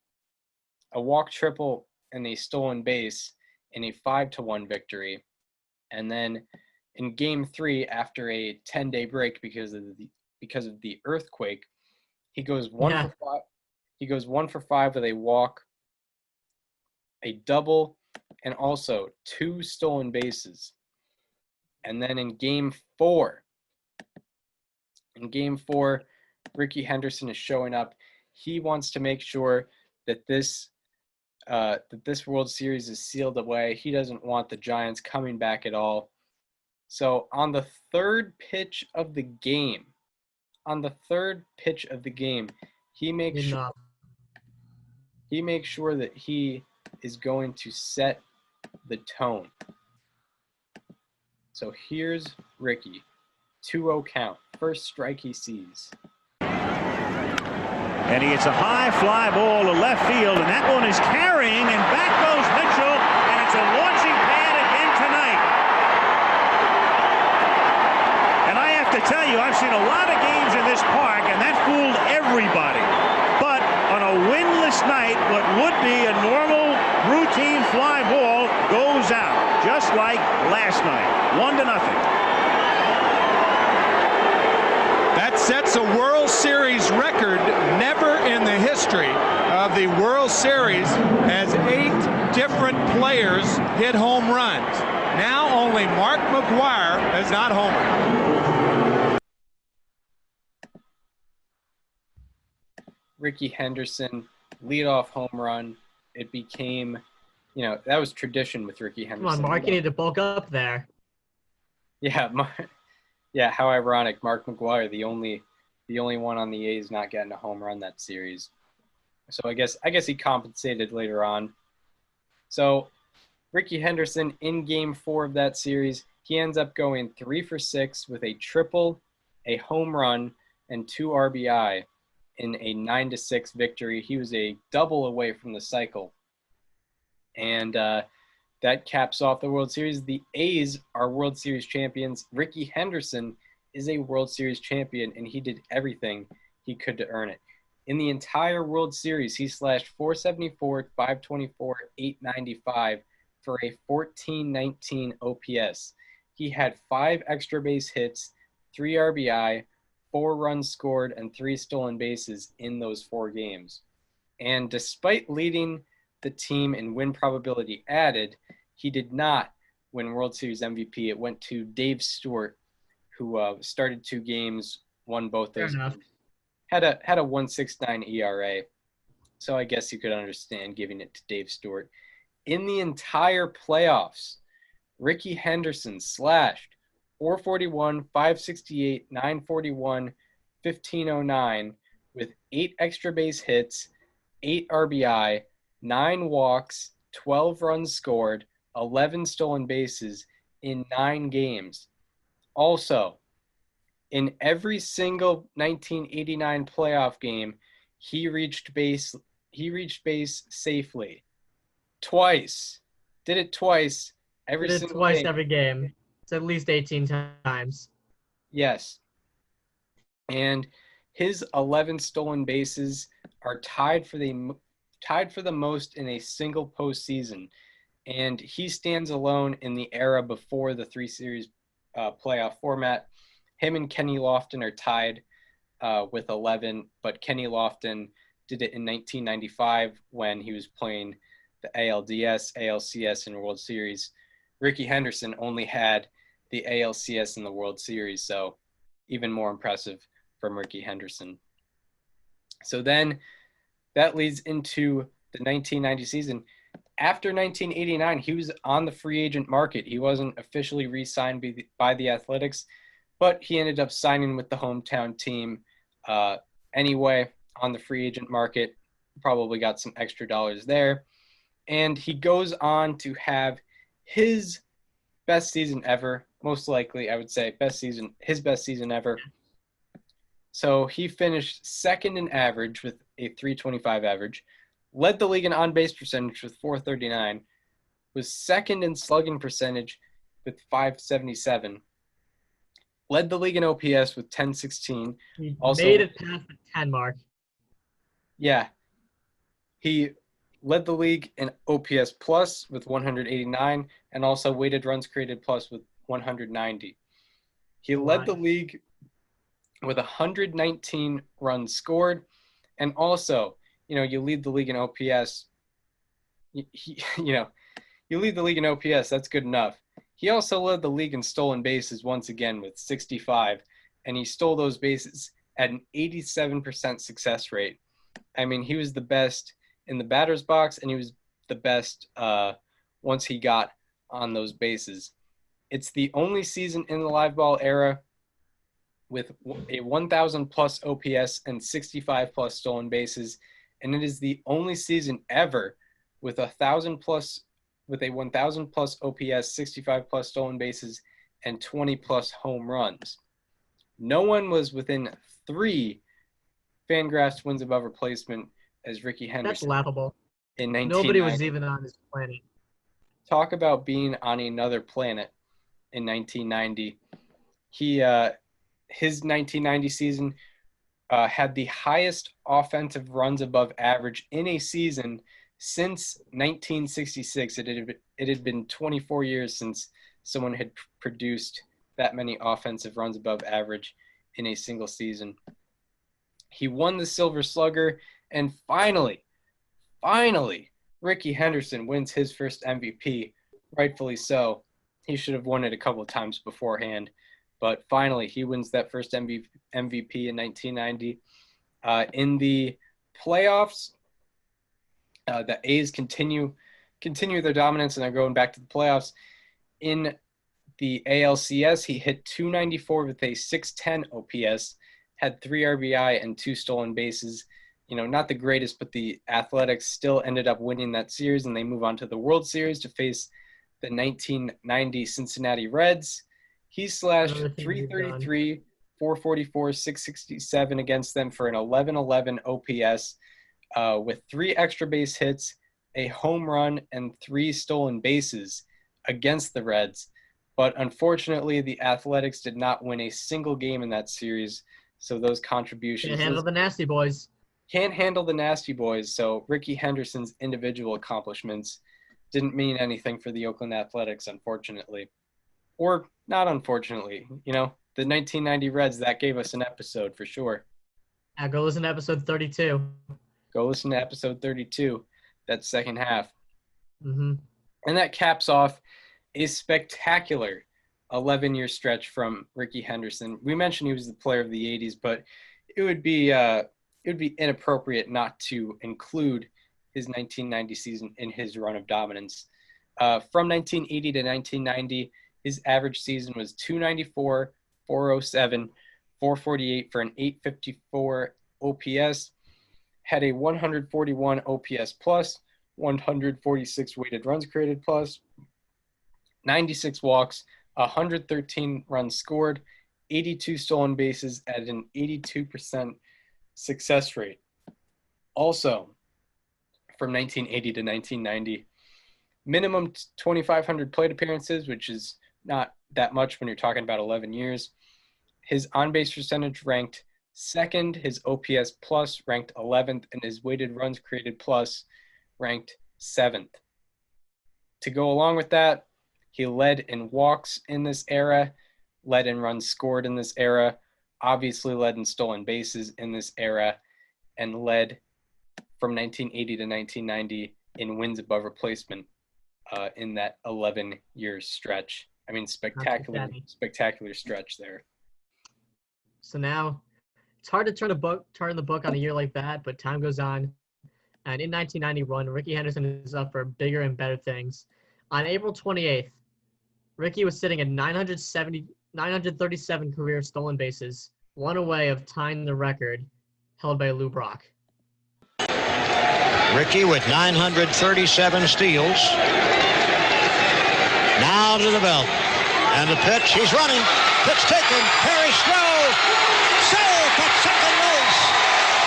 and a stolen base in a 5-1 victory. And then in Game 3, after a 10-day break because of the earthquake, he goes 1 for 5. He goes 1 for 5 with a walk, a double, and also 2 stolen bases. And then in Game 4, Rickey Henderson is showing up. He wants to make sure that this World Series is sealed away. He doesn't want the Giants coming back at all. So on the third pitch of the game, he makes sure that he is going to set the tone. So here's Rickey. 2-0 count. First strike he sees. And he hits a high fly ball to left field, and that one is carrying, and back goes Mitchell, and it's a launching pad again tonight. And I have to tell you, I've seen a lot of games in this park, and that fooled everybody. But on a winless night, what would be a normal routine fly ball goes out, just like last night, 1-0. That sets a World Series record. Never in the history of the World Series has 8 different players hit home runs. Now only Mark McGwire has not homered. Rickey Henderson, leadoff home run. It became, that was tradition with Rickey Henderson. Come on, Mark, you need to bulk up there. Yeah, yeah. How ironic, Mark McGwire, the only one on the A's not getting a home run that series. So I guess he compensated later on. So Rickey Henderson in Game 4 of that series, he ends up going 3 for 6 with a triple, a home run, and 2 RBI in a 9-6 victory. He was a double away from the cycle. And that caps off the World Series. The A's are World Series champions. Rickey Henderson is a World Series champion, and he did everything he could to earn it. In the entire World Series, he slashed 474, 524, 895 for a 1419 OPS. He had 5 extra base hits, 3 RBI, 4 runs scored, and 3 stolen bases in those 4 games. And despite leading the team in win probability added, he did not win World Series MVP. It went to Dave Stewart who started 2 games, won both Fair those enough. games, had a 1.69 ERA. So I guess you could understand giving it to Dave Stewart. In the entire playoffs, Rickey Henderson slashed 441, 568, 941, 1509 with 8 extra base hits, 8 RBI, 9 walks, 12 runs scored, 11 stolen bases in 9 games. Also, in every single 1989 playoff game, he reached base safely. Twice. Did it twice every Did it single twice game. every game. It's at least 18 times. Yes. And his 11 stolen bases are tied for the most in a single postseason. And he stands alone in the era before the 3-series playoff format. Him and Kenny Lofton are tied with 11, but Kenny Lofton did it in 1995 when he was playing the ALDS, ALCS, and World Series. Rickey Henderson only had the ALCS in the World Series, so even more impressive from Rickey Henderson. So then that leads into the 1990 season. After 1989, he was on the free agent market. He wasn't officially re-signed by the Athletics, but he ended up signing with the hometown team anyway on the free agent market. Probably got some extra dollars there. And he goes on to have his best season ever. Most likely, I would say his best season ever. So he finished second in average with a .325 average, led the league in on-base percentage with .439, was second in slugging percentage with .577, led the league in OPS with .1016. He Also made it past the 10 mark. Yeah. He led the league in OPS plus with 189 and also weighted runs created plus with 190. He led the league with 119 runs scored, and also, you lead the league in OPS. You lead the league in OPS. That's good enough. He also led the league in stolen bases once again with 65, and he stole those bases at an 87% success rate. I mean, he was the best in the batter's box, and he was the best once he got on those bases. It's the only season in the live ball era with a 1,000 plus OPS and 65 plus stolen bases, and it is the only season ever with a 1,000 plus OPS, 65 plus stolen bases, and 20 plus home runs. No one was within 3 Fangraphs wins above replacement as Rickey Henderson. That's laughable. In 1990. Nobody was even on this planet. Talk about being on another planet in 1990. His 1990 season had the highest offensive runs above average in a season since 1966. It had been 24 years since someone had produced that many offensive runs above average in a single season. He won the Silver Slugger, and finally, Rickey Henderson wins his first MVP, rightfully so. He should have won it a couple of times beforehand, but finally he wins that first MVP in 1990. In the playoffs, the A's continue their dominance, and they're going back to the playoffs. In the ALCS, he hit .294 with a .610 OPS, had 3 RBI and 2 stolen bases. Not the greatest, but the Athletics still ended up winning that series, and they move on to the World Series to face the 1990 Cincinnati Reds. He slashed .333, .444, .667 against them for an .1111 OPS with 3 extra base hits, a home run, and 3 stolen bases against the Reds. But unfortunately, the Athletics did not win a single game in that series, so those contributions... Can't handle the Nasty Boys. Can't handle the Nasty Boys, so Rickey Henderson's individual accomplishments didn't mean anything for the Oakland Athletics, unfortunately. Or not unfortunately. The 1990 Reds, that gave us an episode for sure. Yeah, go listen to episode 32. Go listen to episode 32, that second half. Mm-hmm. And that caps off a spectacular 11-year stretch from Rickey Henderson. We mentioned he was the player of the 80s, but it would be inappropriate not to include his 1990 season in his run of dominance. From 1980 to 1990, his average season was 294, 407, 448 for an 854 OPS, had a 141 OPS plus, 146 weighted runs created plus, 96 walks, 113 runs scored, 82 stolen bases at an 82% success rate. Also, from 1980 to 1990, minimum 2,500 plate appearances, which is not that much when you're talking about 11 years. His on-base percentage ranked second, his OPS plus ranked 11th, and his weighted runs created plus ranked 7th. To go along with that, he led in walks in this era, led in runs scored in this era, obviously led in stolen bases in this era, and led from 1980 to 1990 in wins above replacement in that 11-year stretch. I mean, spectacular stretch there. So now it's hard to turn the book on a year like that, but time goes on. And in 1991, Rickey Henderson is up for bigger and better things. On April 28th, Rickey was sitting at 937 career stolen bases, one away of tying the record held by Lou Brock. Rickey with 937 steals. Now to the belt. And the pitch, he's running. Pitch taken. Perry throw. Safe at second base.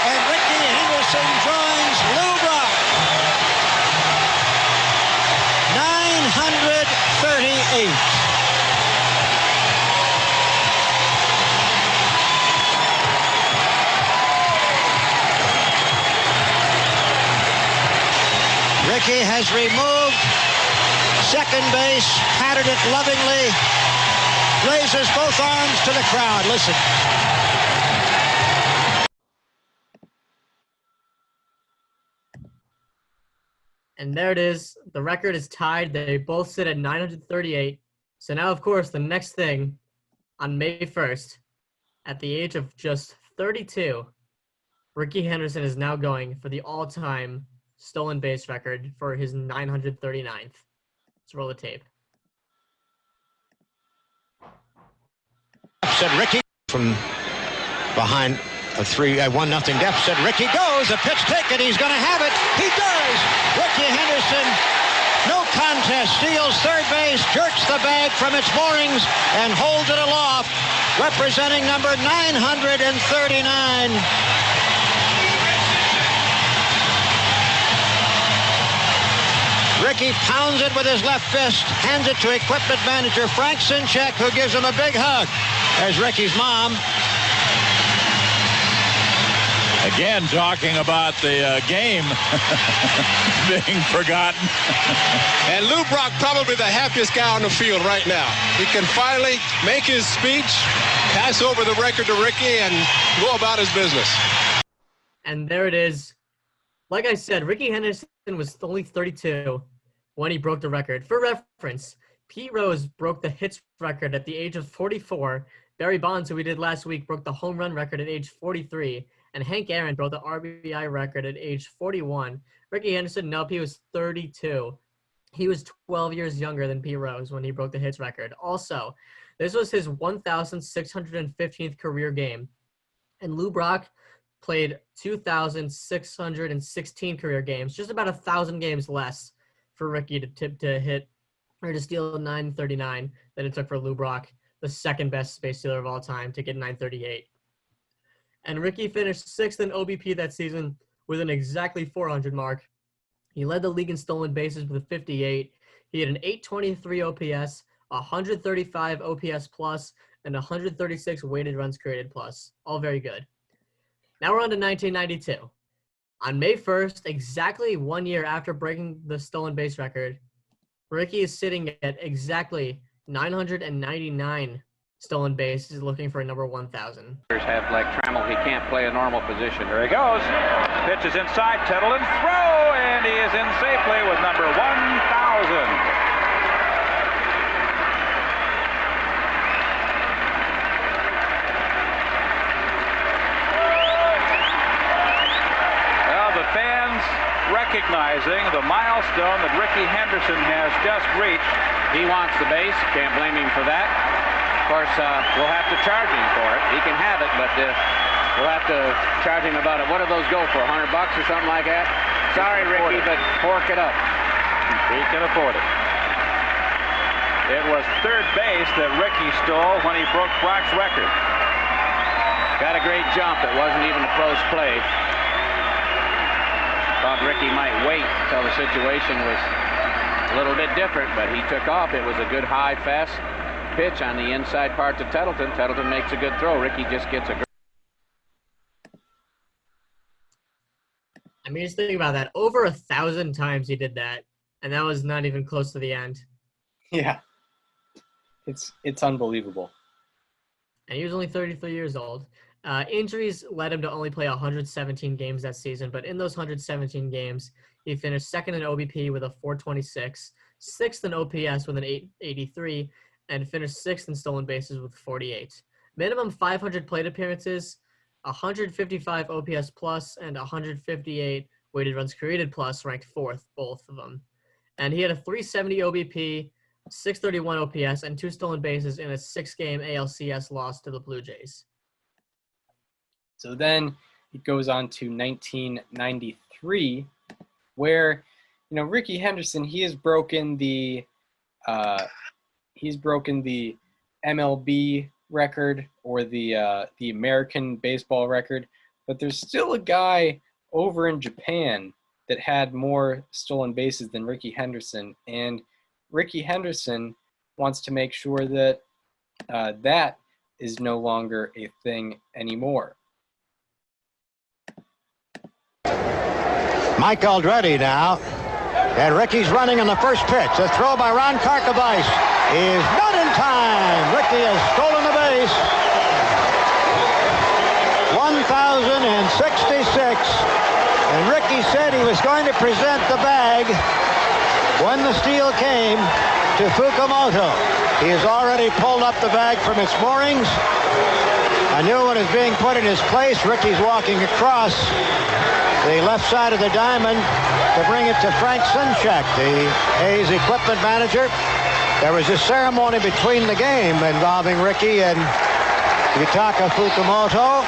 And Rickey Henderson joins Lou Brock. 938. Rickey has removed second base, patted it lovingly, raises both arms to the crowd. Listen. And there it is. The record is tied. They both sit at 938. So now, of course, the next thing on May 1st, at the age of just 32, Rickey Henderson is now going for the all-time stolen base record for his 939th. Let's roll the tape. Said Rickey from behind a 1-0 deficit. Rickey goes, a pitch taken, he's going to have it. He does. Rickey Henderson, no contest, steals third base, jerks the bag from its moorings, and holds it aloft, representing number 939. Rickey pounds it with his left fist, hands it to equipment manager Frank Sinchek, who gives him a big hug. There's Ricky's mom. Again, talking about the game being forgotten. And Lou Brock probably the happiest guy on the field right now. He can finally make his speech, pass over the record to Rickey, and go about his business. And there it is. Like I said, Rickey Henderson was only 32 when he broke the record. For reference, Pete Rose broke the hits record at the age of 44. Barry Bonds, who we did last week, broke the home run record at age 43. And Hank Aaron broke the RBI record at age 41. Rickey Henderson, nope, he was 32. He was 12 years younger than Pete Rose when he broke the hits record. Also, this was his 1,615th career game. And Lou Brock played 2,616 career games, just about 1,000 games less for Rickey to hit or to steal 939 than it took for Lou Brock, the second best base stealer of all time, to get 938. And Rickey finished 6th in OBP that season with an exactly 400 mark. He led the league in stolen bases with a 58. He had an 823 OPS, 135 OPS plus, and 136 weighted runs created plus. All very good. Now we're on to 1992. On May 1st, exactly 1 year after breaking the stolen base record, Rickey is sitting at exactly 999 stolen bases, looking for a number 1,000. Have like Trammell, he can't play a normal position. There he goes. Pitch is inside. Tettleton throw, and he is in safely with number 1,000. milestone that Rickey Henderson has just reached. He wants the base. Can't blame him for that. Of course, we'll have to charge him for it. He can have it, but we'll have to charge him about it. What do those go for, $100 or something like that? Sorry, Rickey, but fork it up. He can afford it. It was third base that Rickey stole when he broke Brock's record. Got a great jump. It wasn't even a close play. Thought Rickey might wait until the situation was a little bit different, but he took off. It was a good high, fast pitch on the inside part to Tettleton. Tettleton makes a good throw. Rickey just gets a great. I mean, just think about that. Over 1,000 times he did that, and that was not even close to the end. Yeah. It's unbelievable. And he was only 33 years old. Injuries led him to only play 117 games that season, but in those 117 games, he finished second in OBP with a 426, sixth in OPS with an 883, and finished sixth in stolen bases with 48. Minimum 500 plate appearances, 155 OPS plus, and 158 weighted runs created plus, ranked fourth, both of them. And he had a 370 OBP, 631 OPS, and 2 stolen bases in a 6-game ALCS loss to the Blue Jays. So then it goes on to 1993, where, you know, Rickey Henderson, he has broken the MLB record, or the American baseball record, but there's still a guy over in Japan that had more stolen bases than Rickey Henderson, and Rickey Henderson wants to make sure that that is no longer a thing anymore. Mike Aldretti now, and Rickey's running on the first pitch. A throw by Ron Karkovice is not in time. Rickey has stolen the base. 1,066, and Rickey said he was going to present the bag when the steal came to Fukumoto. He has already pulled up the bag from its moorings. A new one is being put in his place. Rickey's walking across the left side of the diamond to bring it to Frank Sinchek, the A's equipment manager. There was a ceremony between the game involving Rickey and Yutaka Fukumoto,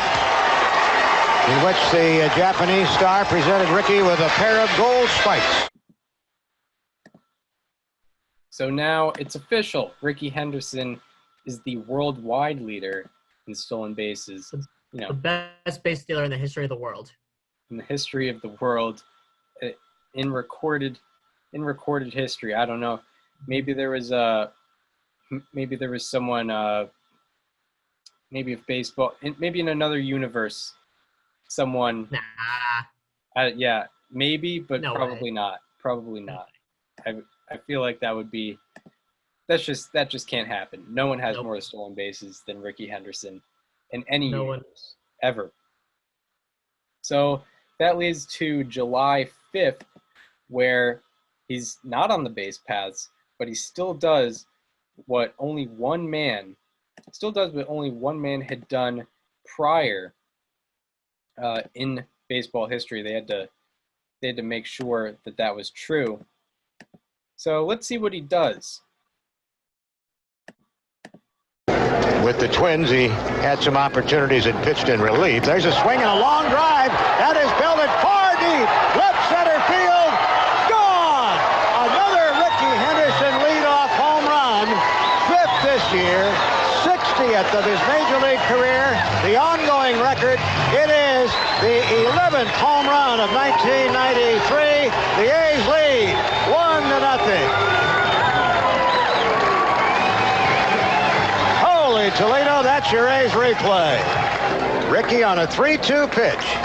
in which the Japanese star presented Rickey with a pair of gold spikes. So now it's official. Rickey Henderson is the worldwide leader in stolen bases. You know, the best base stealer in the history of the world. In the history of the world, in recorded history. I don't know. Maybe there was someone. Maybe if baseball, maybe in another universe, someone. Nah. Yeah, maybe, but No probably way. not. Probably not. I feel like that would be. That just can't happen. No one has more stolen bases than Rickey Henderson in any universe ever. So that leads to July 5th, where he's not on the base paths, but he still does what only one man had done prior in baseball history. They had to make sure that was true. So let's see what he does. With the Twins, he had some opportunities and pitched in relief. There's a swing and a long drive. That is belted far deep. Left center field. Gone! Another Rickey Henderson leadoff home run. 5th this year. 60th of his major league career. The ongoing record. It is the 11th home run of 1993. The A's lead 1-0. Toledo, that's your A's replay. Rickey on a 3-2 pitch.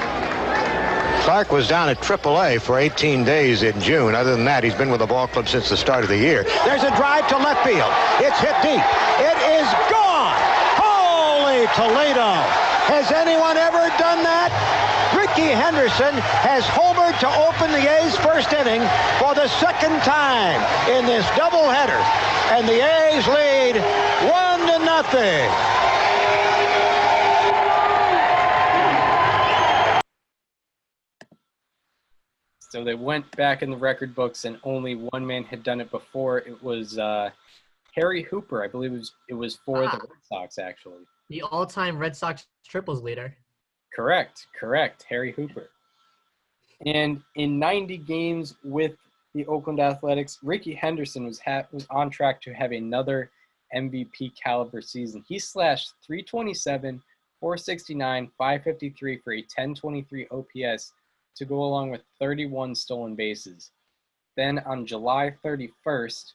Clark was down at AAA for 18 days in June. Other than that, he's been with the ball club since the start of the year. There's a drive to left field. It's hit deep. It is gone. Holy Toledo. Has anyone ever done that? Rickey Henderson has homered to open the A's first inning for the second time in this doubleheader. And the A's lead 1-0. So they went back in the record books, and only one man had done it before. It was Harry Hooper. I believe it was for the Red Sox, actually. The all-time Red Sox triples leader. Correct. Harry Hooper. And in 90 games with the Oakland Athletics, Rickey Henderson was on track to have another MVP caliber season. He slashed 327, 469, 553 for a 1023 OPS to go along with 31 stolen bases. Then on July 31st,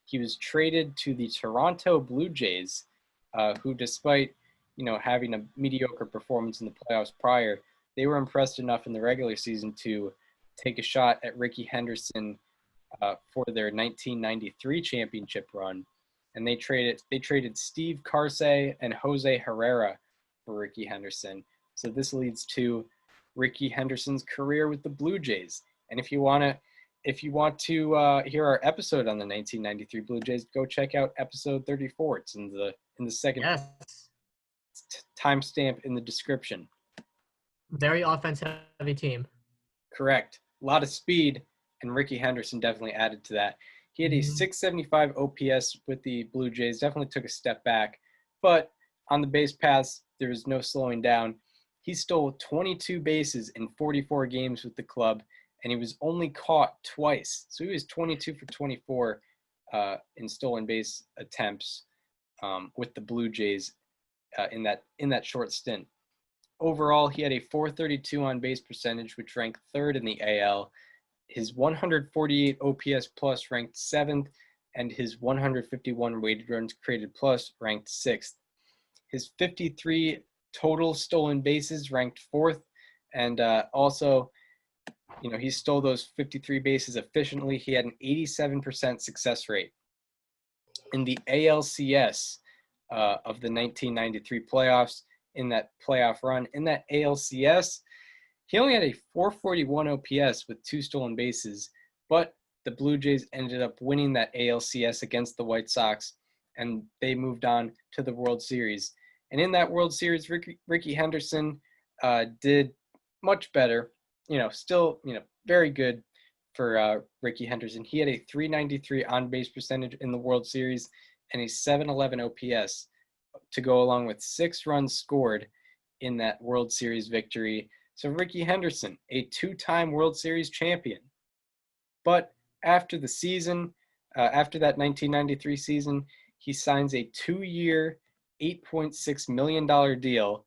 he was traded to the Toronto Blue Jays, who, despite having a mediocre performance in the playoffs prior, they were impressed enough in the regular season to take a shot at Rickey Henderson for their 1993 championship run, and they traded Steve Carsey and Jose Herrera for Rickey Henderson. So this leads to Rickey Henderson's career with the Blue Jays. And if you want to hear our episode on the 1993 Blue Jays, go check out episode 34. It's in the second timestamp in the description. Very offense-heavy team. Correct. A lot of speed, and Rickey Henderson definitely added to that. He had a 675 OPS with the Blue Jays, definitely took a step back. But on the base paths, there was no slowing down. He stole 22 bases in 44 games with the club, and he was only caught twice. So he was 22 for 24 in stolen base attempts with the Blue Jays in that short stint. Overall, he had a 432 on base percentage, which ranked third in the AL. His 148 OPS plus ranked seventh, and his 151 weighted runs created plus ranked sixth. His 53 total stolen bases ranked fourth, and also, he stole those 53 bases efficiently. He had an 87% success rate. In the ALCS of the 1993 playoffs, in that playoff run, in that ALCS, he only had a 441 OPS with 2 stolen bases, but the Blue Jays ended up winning that ALCS against the White Sox, and they moved on to the World Series. And in that World Series, Rickey Henderson did much better. Still, very good for Rickey Henderson. He had a 393 on-base percentage in the World Series and a 711 OPS to go along with 6 runs scored in that World Series victory. So Rickey Henderson, a 2-time World Series champion. But after the season, after that 1993 season, he signs a 2-year, $8.6 million deal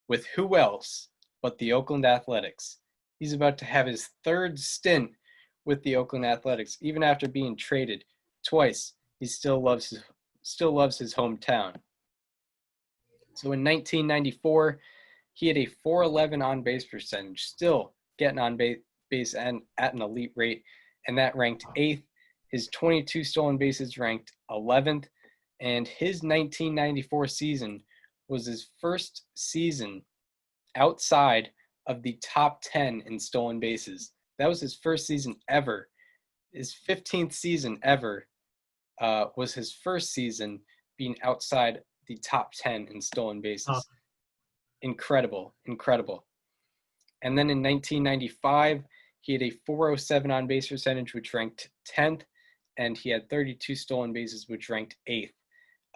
with who else but the Oakland Athletics. He's about to have his 3rd stint with the Oakland Athletics. Even after being traded twice, he still loves his hometown. So in 1994, he had a 411 on-base percentage, still getting on base and at an elite rate, and that ranked 8th. His 22 stolen bases ranked 11th, and his 1994 season was his first season outside of the top 10 in stolen bases. That was his first season ever. His 15th season ever was his first season being outside the top 10 in stolen bases. Oh. Incredible. And then in 1995, he had a 407 on base percentage, which ranked 10th, and he had 32 stolen bases, which ranked 8th.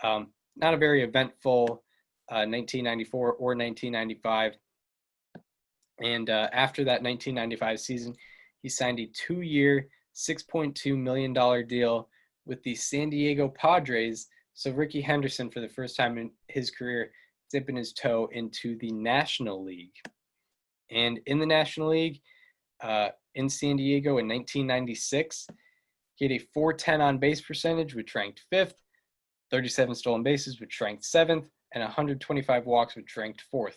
Not a very eventful 1994 or 1995. And after that 1995 season, he signed a 2-year, $6.2 million deal with the San Diego Padres. So Rickey Henderson, for the first time in his career, dipping his toe into the National League. And in the National League, in San Diego in 1996, he had a 410 on base percentage, which ranked 5th, 37 stolen bases, which ranked 7th, and 125 walks, which ranked 4th.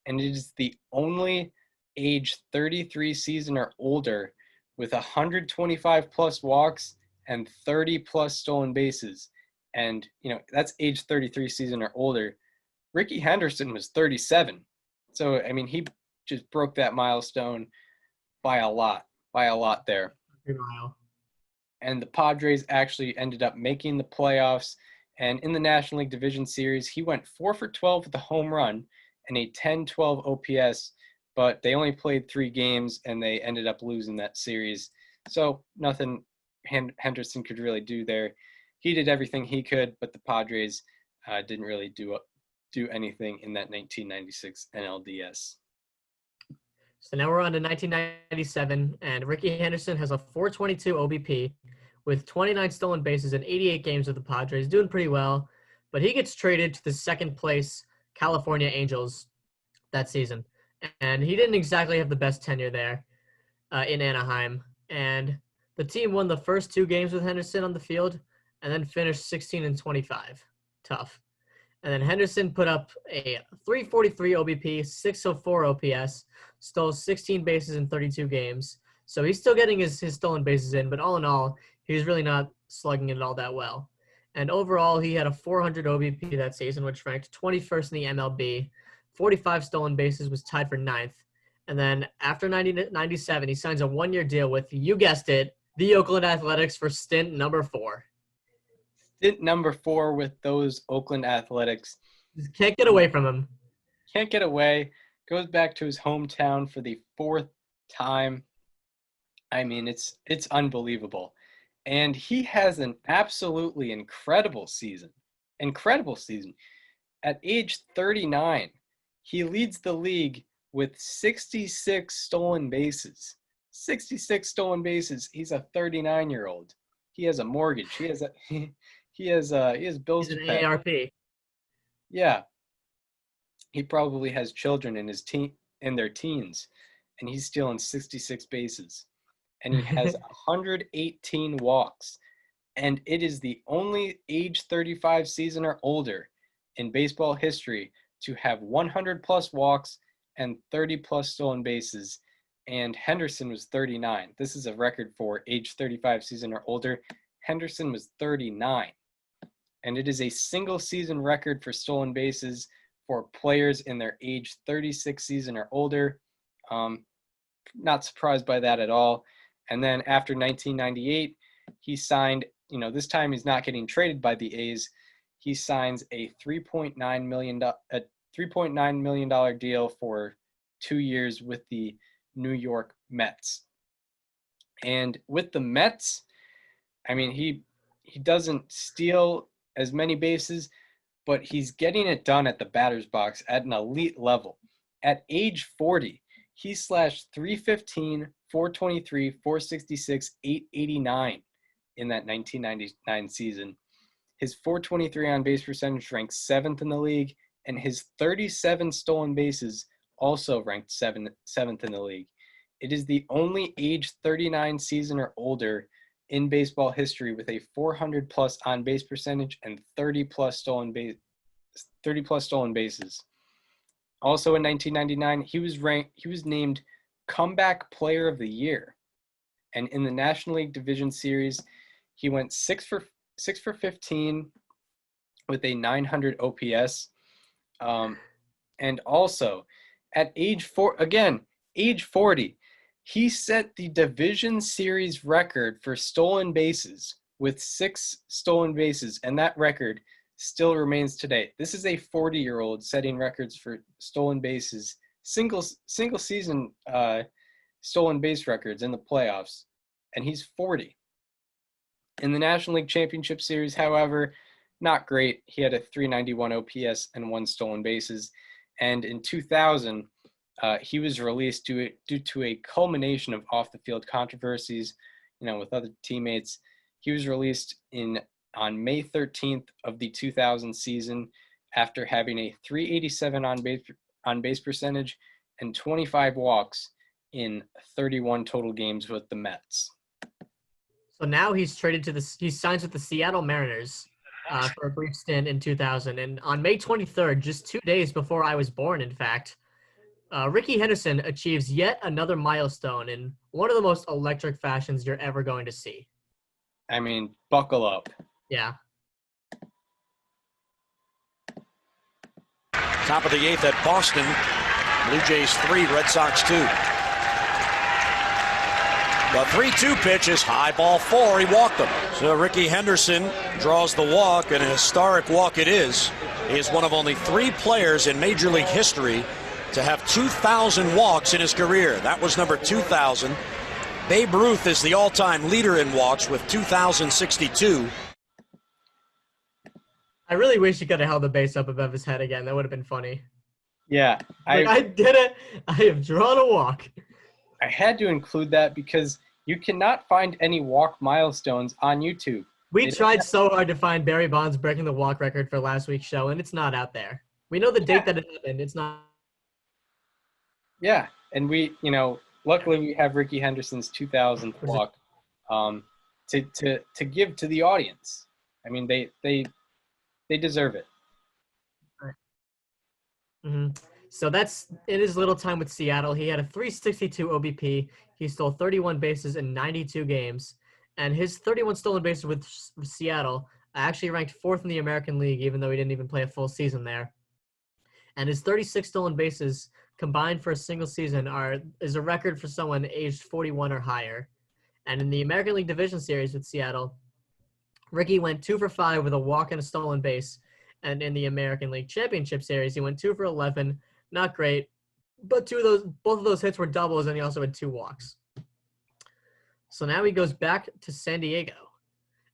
And it is the only age 33 season or older with 125 plus walks and 30 plus stolen bases. And, that's age 33 season or older. Rickey Henderson was 37. So, he just broke that milestone by a lot there. And the Padres actually ended up making the playoffs. And in the National League Division Series, he went 4 for 12 with a home run and a 10-12 OPS but they only played 3 games and they ended up losing that series. So nothing Henderson could really do there. He did everything he could, but the Padres didn't really do anything in that 1996 NLDS. So now we're on to 1997, and Rickey Henderson has a 422 OBP with 29 stolen bases in 88 games with the Padres, doing pretty well. But he gets traded to the second place California Angels that season. And he didn't exactly have the best tenure there in Anaheim. And the team won the first 2 games with Henderson on the field and then finished 16-25. Tough. And then Henderson put up a 343 OBP, 604 OPS, stole 16 bases in 32 games. So he's still getting his stolen bases in, but all in all, he's really not slugging it all that well. And overall, he had a 400 OBP that season, which ranked 21st in the MLB. 45 stolen bases, was tied for 9th. And then after 97, he signs a 1-year deal with, you guessed it, the Oakland Athletics for stint number 4. Stint number 4 with those Oakland Athletics. Just can't get away from him. Can't get away. Goes back to his hometown for the 4th time. I mean, it's unbelievable. And he has an absolutely incredible season. Incredible season. At age 39, he leads the league with 66 stolen bases. 66 stolen bases. He's a 39-year-old. He has a mortgage. He has bills He's to an pay. AARP. Yeah. He probably has children in their teens, and he's stealing 66 bases. And he has 118 walks. And it is the only age 35 season or older in baseball history to have 100-plus walks and 30-plus stolen bases. And Henderson was 39. This is a record for age 35 season or older. Henderson was 39. And it is a single-season record for stolen bases for players in their age 36 season or older. Not surprised by that at all. And then after 1998, he signed, this time he's not getting traded by the A's. He signs a $3.9 million deal for 2 years with the New York Mets. And with the Mets, I mean, he doesn't steal as many bases, but he's getting it done at the batter's box at an elite level. At age 40, he slashed 315, 423, 466, 889 in that 1999 season. His 423 on base percentage ranked 7th in the league, and his 37 stolen bases also ranked 7th in the league. It is the only age 39 season or older in baseball history with a 400-plus on base percentage and 30-plus stolen bases. Also in 1999, he was named Comeback Player of the Year. And in the National League Division Series, he went 6 for 15 with a 900 OPS. And also at age 40, he set the Division Series record for stolen bases with 6 stolen bases, and that record still remains today. This is a 40-year-old setting records for stolen bases, single season stolen base records in the playoffs, and he's 40. In the National League Championship Series, however, not great. He had a 391 OPS and 1 stolen bases, and in 2000, he was released due to a culmination of off-the-field controversies, with other teammates. He was released on May 13th of the 2000 season after having a 387 on base percentage and 25 walks in 31 total games with the Mets. So now he's traded he signs with the Seattle Mariners for a brief stint in 2000. And on May 23rd, just 2 days before I was born, in fact, Rickey Henderson achieves yet another milestone in one of the most electric fashions you're ever going to see. I mean, buckle up. Yeah. Top of the 8th at Boston. Blue Jays 3, Red Sox 2. The 3-2 pitch is high ball 4. He walked him. So Rickey Henderson draws the walk, and a historic walk it is. He is one of only 3 players in Major League history to have 2,000 walks in his career. That was number 2,000. Babe Ruth is the all-time leader in walks with 2,062. I really wish he could have held the base up above his head again. That would have been funny. Yeah. I did it. I have drawn a walk. I had to include that because you cannot find any walk milestones on YouTube. We tried so hard to find Barry Bonds breaking the walk record for last week's show, and it's not out there. We know the date that it happened. It's not. Yeah, and we, luckily we have Rickey Henderson's 2000th walk to give to the audience. I mean, they deserve it. Mm-hmm. So that's in his little time with Seattle. He had a 362 OBP. He stole 31 bases in 92 games. And his 31 stolen bases with Seattle actually ranked 4th in the American League, even though he didn't even play a full season there. And his 36 stolen bases combined for a single season is a record for someone aged 41 or higher. And in the American League Division Series with Seattle, Rickey went 2 for 5 with a walk and a stolen base. And in the American League Championship Series, he went 2 for 11. Not great, but both of those hits were doubles, and he also had 2 walks. So now he goes back to San Diego.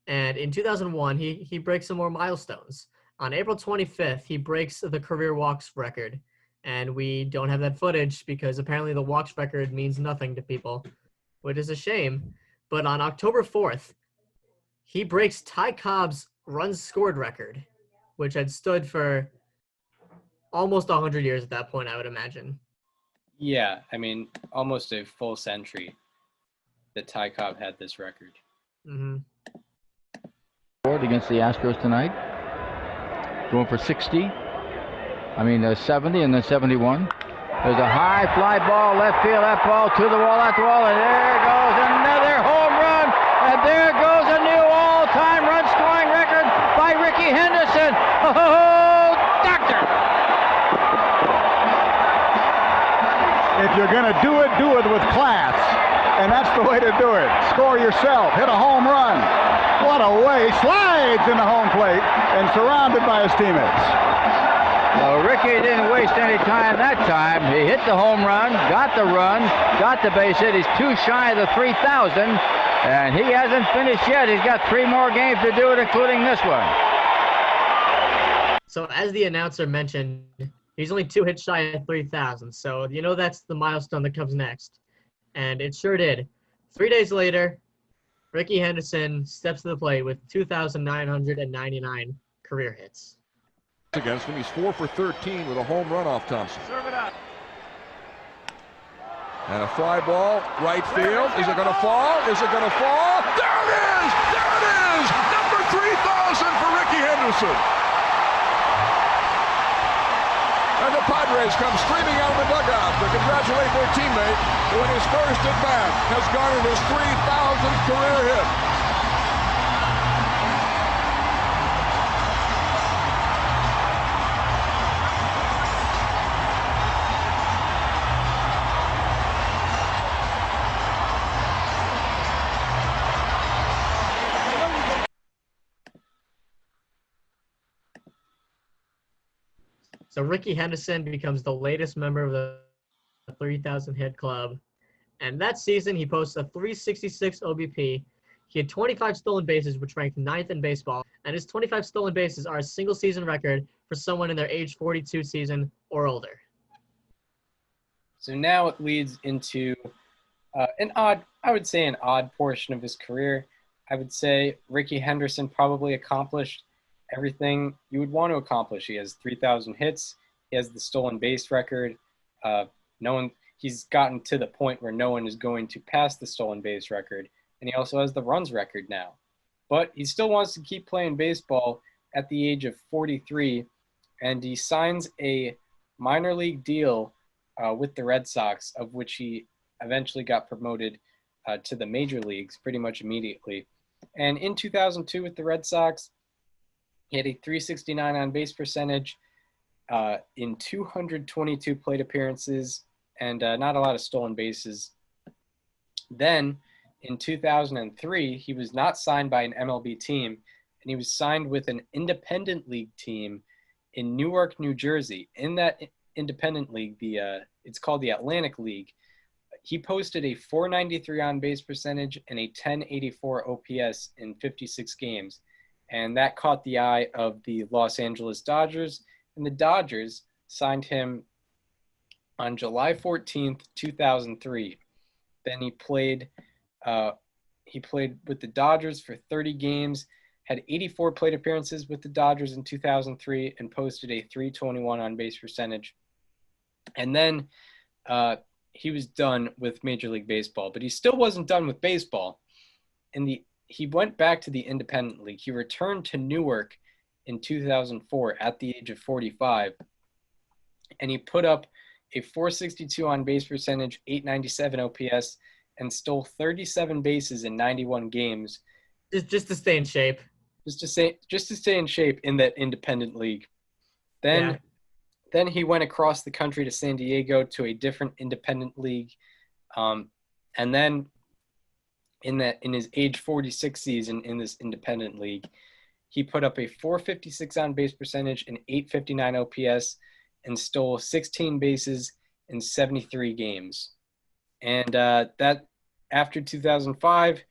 And in 2001, he breaks some more milestones. On April 25th, he breaks the career walks record. And we don't have that footage because apparently the walks record means nothing to people, which is a shame. But on October 4th, he breaks Ty Cobb's runs scored record, which had stood for almost 100 years at that point, I would imagine. Yeah, I mean, almost a full century that Ty Cobb had this record. Mm-hmm. Against the Astros tonight. Going for 70 and then 71. There's a high fly ball, left field, that ball to the wall, and there goes another home run. And there goes a new all-time run scoring record by Rickey Henderson. Oh, doctor! If you're going to do it with class. And that's the way to do it. Score yourself. Hit a home run. What a way. Slides into home plate and surrounded by his teammates. Well, Rickey didn't waste any time that time. He hit the home run, got the base hit. He's 2 shy of the 3,000, and he hasn't finished yet. He's got 3 more games to do it, including this one. So as the announcer mentioned, he's only 2 hits shy of 3,000. So that's the milestone that comes next. And it sure did. 3 days later, Rickey Henderson steps to the plate with 2,999 career hits. Against him, he's 4 for 13 with a home run off Thompson. Serve it up. And a fly ball, right field. Is it going to fall? Is it going to fall? There it is! There it is! Number 3,000 for Rickey Henderson. And the Padres come streaming out of the dugout to congratulate their teammate who in his first at-bat has garnered his 3,000th career hit. So Rickey Henderson becomes the latest member of the 3,000 hit club. And that season, he posts a 366 OBP. He had 25 stolen bases, which ranked 9th in baseball. And his 25 stolen bases are a single season record for someone in their age 42 season or older. So now it leads into an odd portion of his career. I would say Rickey Henderson probably accomplished everything you would want to accomplish. He has 3,000 hits. He has the stolen base record. He's gotten to the point where no one is going to pass the stolen base record. And he also has the runs record now. But he still wants to keep playing baseball at the age of 43. And he signs a minor league deal with the Red Sox, of which he eventually got promoted to the major leagues pretty much immediately. And in 2002 with the Red Sox, he had a 369 on-base percentage in 222 plate appearances and not a lot of stolen bases. Then, in 2003, he was not signed by an MLB team, and he was signed with an independent league team in Newark, New Jersey. In that independent league, it's called the Atlantic League. He posted a 493 on base percentage and a 1084 OPS in 56 games. And that caught the eye of the Los Angeles Dodgers. And the Dodgers signed him on July 14th, 2003. Then he played with the Dodgers for 30 games, had 84 plate appearances with the Dodgers in 2003, and posted a 321 on base percentage. And then he was done with Major League Baseball, but he still wasn't done with baseball. He went back to the independent league. He returned to Newark in 2004 at the age of 45, and he put up a 462 on base percentage, 897 OPS, and stole 37 bases in 91 games. Just to stay in shape. Just to stay in shape in that independent league. Then he went across the country to San Diego to a different independent league, and then in his age 46 season in this independent league, he put up a 456 on base percentage and 859 OPS, and stole 16 bases in 73 games. And that after 2005,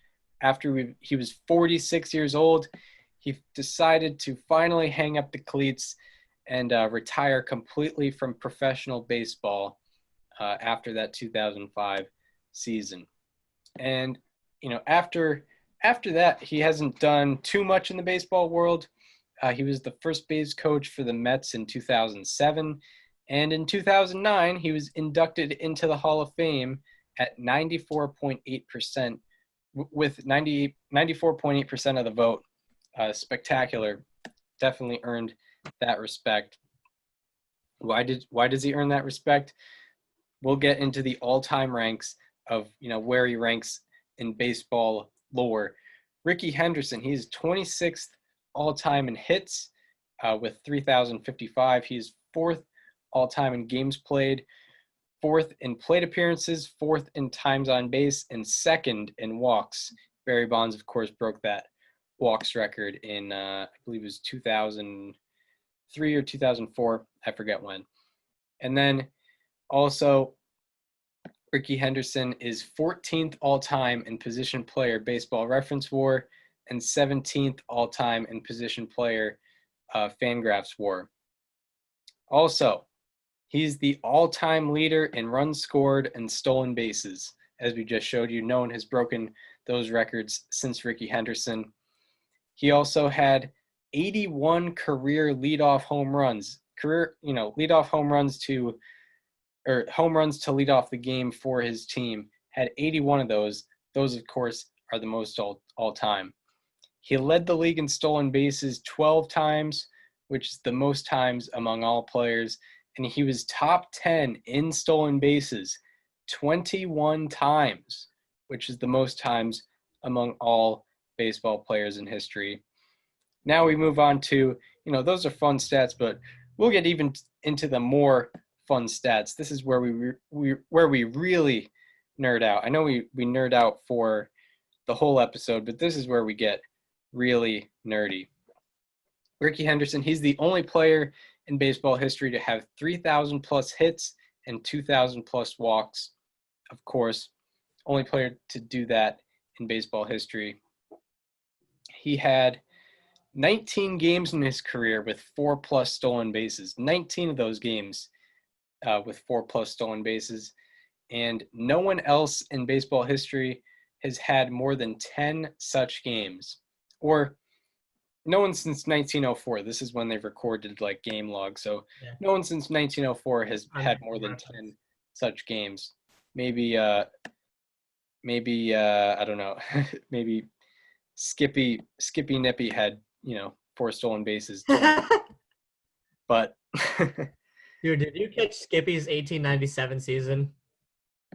he was 46 years old, he decided to finally hang up the cleats and retire completely from professional baseball after that 2005 season. And, after that, he hasn't done too much in the baseball world. He was the first base coach for the Mets in 2007. And in 2009, he was inducted into the Hall of Fame at 94.8%, with 94.8% of the vote. Spectacular. Definitely earned that respect. Why does he earn that respect? We'll get into the all-time ranks of, where he ranks in baseball lore. Rickey Henderson, he's 26th all-time in hits with 3,055. He's 4th all-time in games played, 4th in plate appearances, 4th in times on base, and 2nd in walks. Barry Bonds, of course, broke that walks record in, I believe it was 2003 or 2004. I forget when. And then also, Rickey Henderson is 14th all-time in position player baseball reference WAR and 17th all-time in position player Fangraphs WAR. Also, he's the all-time leader in runs scored and stolen bases. As we just showed you, no one has broken those records since Rickey Henderson. He also had 81 career leadoff home runs. Leadoff home runs to lead off the game for his team. Had 81 of those. Those, of course, are the most all time. He led the league in stolen bases 12 times, which is the most times among all players. And he was top 10 in stolen bases 21 times, which is the most times among all baseball players in history. Now we move on to, those are fun stats, but we'll get even into the more fun stats. This is where we really nerd out. I know we nerd out for the whole episode, but this is where we get really nerdy. Rickey Henderson, he's the only player in baseball history to have 3,000 plus hits and 2,000 plus walks. Of course, only player to do that in baseball history. He had 19 games in his career with 4+ stolen bases. 19 of those games with 4+ stolen bases. And no one else in baseball history has had more than 10 such games. Or no one since 1904. This is when they've recorded game logs. So no one since 1904 has had more than 10 such games. Maybe I don't know. Maybe Skippy Nippy had 4 stolen bases. But dude, did you catch Skippy's 1897 season?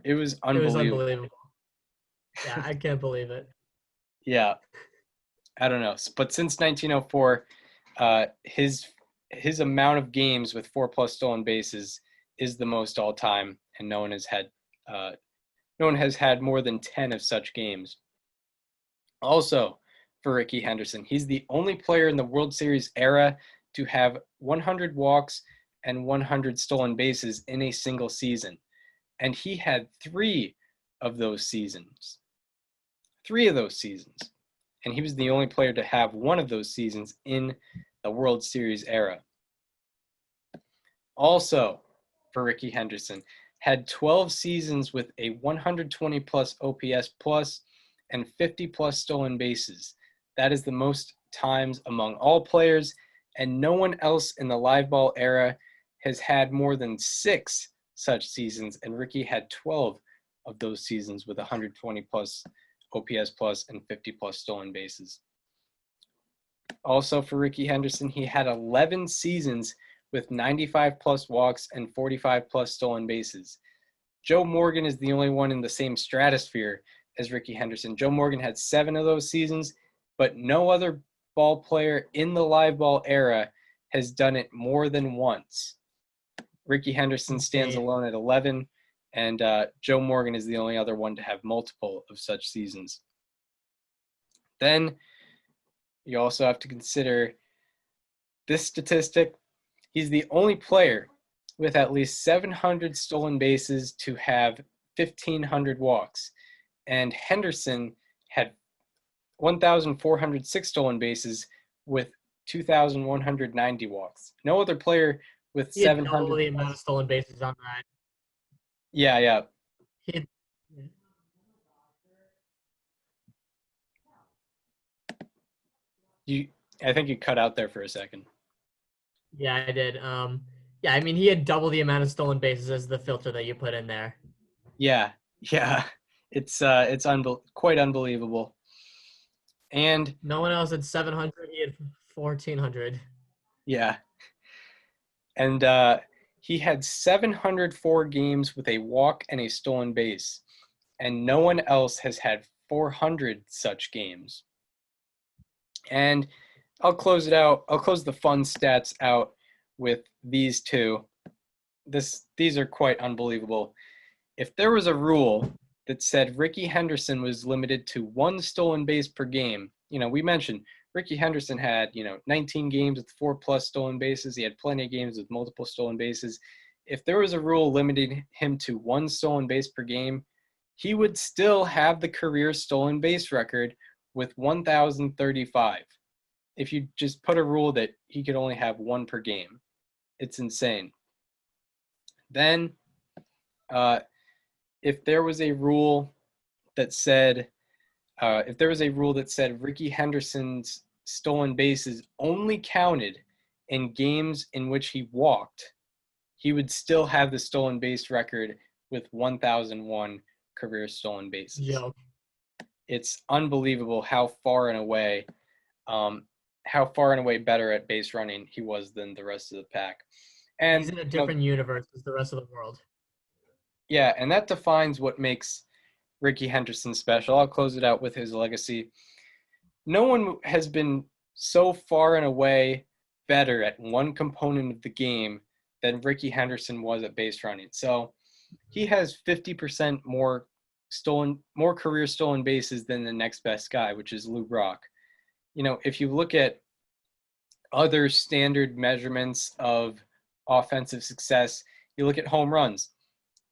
It was unbelievable. It was unbelievable. Yeah, I can't believe it. Yeah, I don't know. But since 1904, his amount of games with 4+ stolen bases is the most all time, and no one has had more than 10 of such games. Also, for Rickey Henderson, he's the only player in the World Series era to have 100 walks and 100 stolen bases in a single season. And he had 3 of those seasons. 3 of those seasons. And he was the only player to have one of those seasons in the World Series era. Also, for Rickey Henderson, had 12 seasons with a 120-plus OPS plus and 50-plus stolen bases. That is the most times among all players, and no one else in the live ball era has had more than 6 such seasons, and Rickey had 12 of those seasons with 120-plus OPS plus and 50-plus stolen bases. Also for Rickey Henderson, he had 11 seasons with 95-plus walks and 45-plus stolen bases. Joe Morgan is the only one in the same stratosphere as Rickey Henderson. Joe Morgan had 7 of those seasons, but no other ball player in the live ball era has done it more than once. Rickey Henderson stands alone at 11, and Joe Morgan is the only other one to have multiple of such seasons. Then you also have to consider this statistic. He's the only player with at least 700 stolen bases to have 1,500 walks. And Henderson had 1,406 stolen bases with 2,190 walks. No other player with 700. Double the amount of stolen bases on that. Yeah. I think you cut out there for a second. Yeah, I did. Yeah, I mean, he had double the amount of stolen bases as the filter that you put in there. Yeah. It's quite unbelievable. And no one else had 700. He had 1,400. Yeah. And he had 704 games with a walk and a stolen base, and no one else has had 400 such games. And I'll close it out. I'll close the fun stats out with these two. These are quite unbelievable. If there was a rule that said Rickey Henderson was limited to 1 stolen base per game, we mentioned Rickey Henderson had, 19 games with 4+ stolen bases. He had plenty of games with multiple stolen bases. If there was a rule limiting him to 1 stolen base per game, he would still have the career stolen base record with 1,035. If you just put a rule that he could only have 1 per game, it's insane. Then, if there was a rule that said Rickey Henderson's stolen bases only counted in games in which he walked, he would still have the stolen base record with 1,001 career stolen bases. Yo. It's unbelievable how far and away better at base running he was than the rest of the pack. And he's in a different universe as the rest of the world. Yeah, and that defines what makes Rickey Henderson special. I'll close it out with his legacy. No one has been so far and away better at one component of the game than Rickey Henderson was at base running. So he has 50% more career stolen bases than the next best guy, which is Lou Brock. If you look at other standard measurements of offensive success, you look at home runs.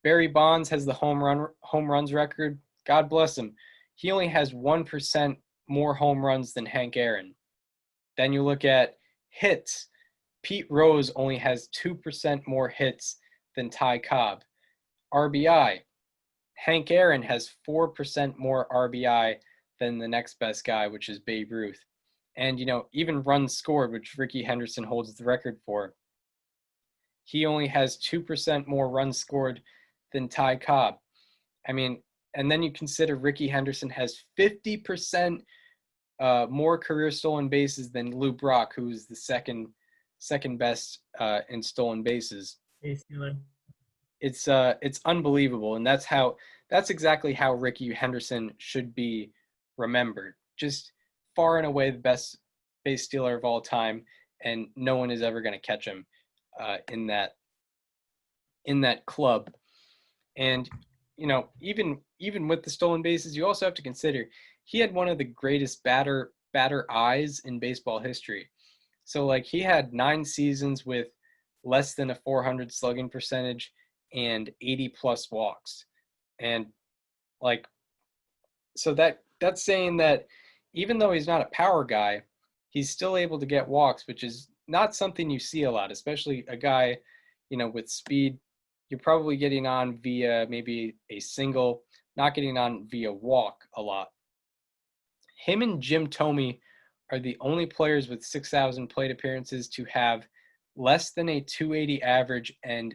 Barry Bonds has the home runs record. God bless him. He only has 1% more home runs than Hank Aaron. Then you look at hits. Pete Rose only has 2% more hits than Ty Cobb. RBI. Hank Aaron has 4% more RBI than the next best guy, which is Babe Ruth. And, even runs scored, which Rickey Henderson holds the record for, he only has 2% more runs scored than Ty Cobb. I mean, and then you consider Rickey Henderson has 50% more career stolen bases than Lou Brock, who is the second best in stolen bases. It's unbelievable, and that's exactly how Rickey Henderson should be remembered. Just far and away the best base stealer of all time, and no one is ever going to catch him in that club. And even with the stolen bases, you also have to consider he had one of the greatest batter eyes in baseball history. So he had 9 seasons with less than a 400 slugging percentage, and 80+ walks. And like, so that's saying that even though he's not a power guy, he's still able to get walks, which is not something you see a lot, especially a guy, with speed. You're probably getting on via maybe a single, not getting on via walk a lot. Him and Jim Thome are the only players with 6,000 plate appearances to have less than a 280 average and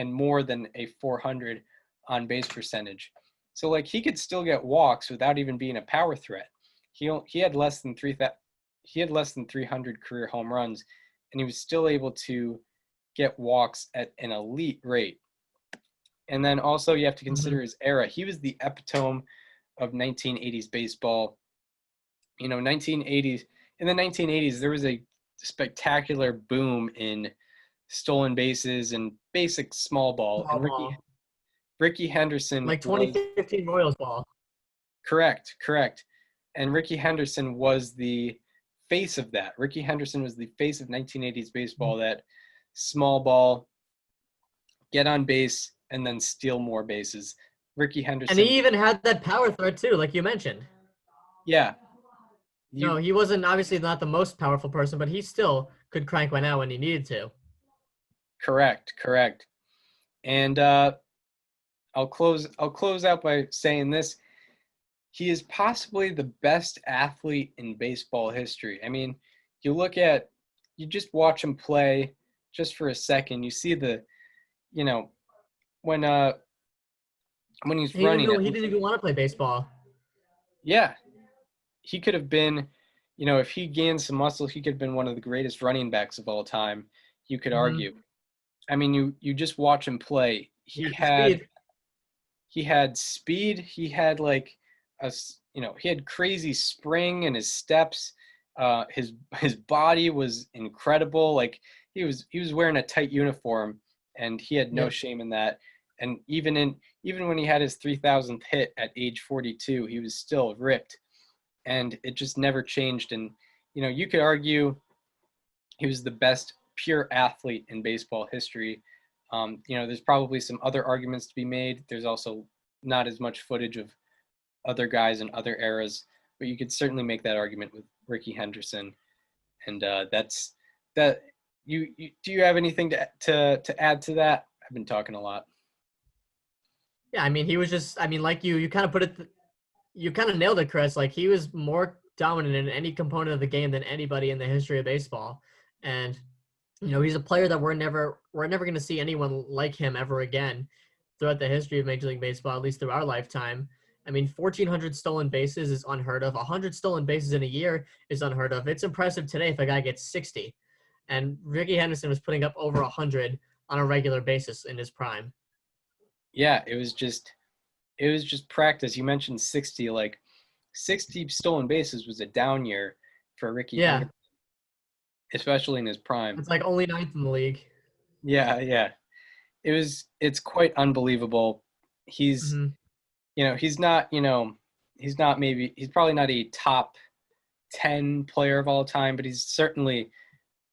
more than a 400 on base percentage. So like he could still get walks without even being a power threat. He had less than 300 career home runs, and he was still able to get walks at an elite rate. And then also you have to consider his era. He was the epitome of 1980s baseball. 1980s. In the 1980s, there was a spectacular boom in stolen bases and basic small ball. And Rickey Henderson, like 2015 Royals ball. Correct. And Rickey Henderson was the face of that. Rickey Henderson was the face of 1980s baseball. That small ball, get on base, and then steal more bases. Rickey Henderson. And he even had that power threat too, like you mentioned. Yeah. No, he wasn't obviously not the most powerful person, but he still could crank one out when he needed to. Correct. And I'll close out by saying this. He is possibly the best athlete in baseball history. I mean, you just watch him play just for a second. You see when he's running. He didn't even want to play baseball. Yeah. He could have been, if he gained some muscle, he could have been one of the greatest running backs of all time, you could argue. I mean, you just watch him play. He had speed. He had he had crazy spring in his steps. His body was incredible. Like he was wearing a tight uniform, and he had no shame in that. And even when he had his 3,000th hit at age 42, he was still ripped, and it just never changed. And you could argue he was the best pure athlete in baseball history. There's probably some other arguments to be made. There's also not as much footage of other guys in other eras, but you could certainly make that argument with Rickey Henderson. And that's that. Do you have anything to add to that? I've been talking a lot. Yeah, I mean, he was just. I mean, like you kind of put it. You kind of nailed it, Chris. Like he was more dominant in any component of the game than anybody in the history of baseball, and he's a player that we're never going to see anyone like him ever again throughout the history of Major League Baseball, at least through our lifetime. I mean, 1,400 stolen bases is unheard of. 100 stolen bases in a year is unheard of. It's impressive today if a guy gets 60. And Rickey Henderson was putting up over 100 on a regular basis in his prime. Yeah, it was just practice. You mentioned 60. Like 60 stolen bases was a down year for Rickey Henderson, especially in his prime. It's like only 9th in the league. Yeah. It's quite unbelievable. He's he's probably not a top 10 player of all time, but he's certainly,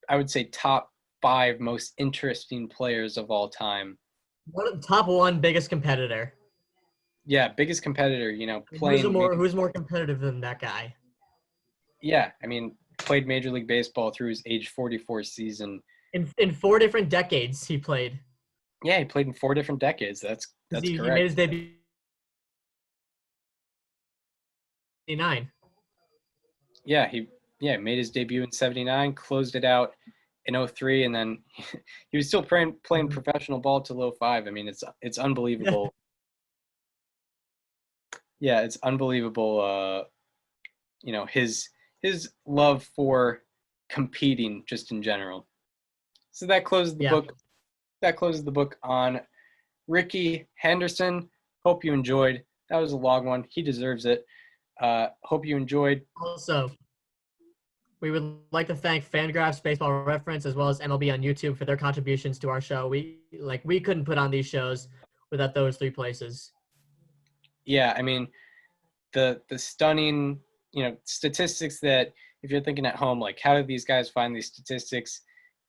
I would say, top 5 most interesting players of all time. Top 1 biggest competitor. Yeah, biggest competitor, playing. Who's more competitive than that guy? Yeah, I mean, played Major League Baseball through his age 44 season. In 4 different decades he played. Yeah, he played in 4 different decades. That's correct. He made his debut in 79. Yeah, he made his debut in 79, closed it out in 03, and then he was still playing professional ball till 05. I mean, it's unbelievable. Yeah, it's unbelievable. His love for competing just in general. So that closes the book. That closes the book on Rickey Henderson. Hope you enjoyed. That was a long one. He deserves it. Hope you enjoyed. Also, we would like to thank Fangraphs, Baseball Reference, as well as MLB on YouTube for their contributions to our show. We couldn't put on these shows without those 3 places. Yeah, I mean, the stunning, statistics that, if you're thinking at home, like, how do these guys find these statistics?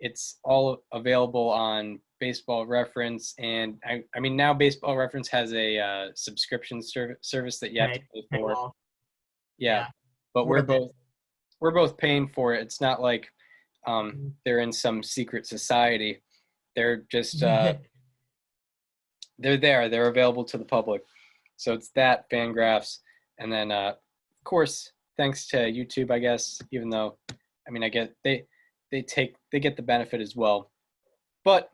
It's all available on Baseball Reference, and I mean now Baseball Reference has a subscription service that you have to pay for. Well, yeah, but we're both paying for it. It's not like they're in some secret society. They're just they're available to the public. So it's that, Fangraphs, and then of course thanks to YouTube, I guess, even though I mean I get they get the benefit as well. But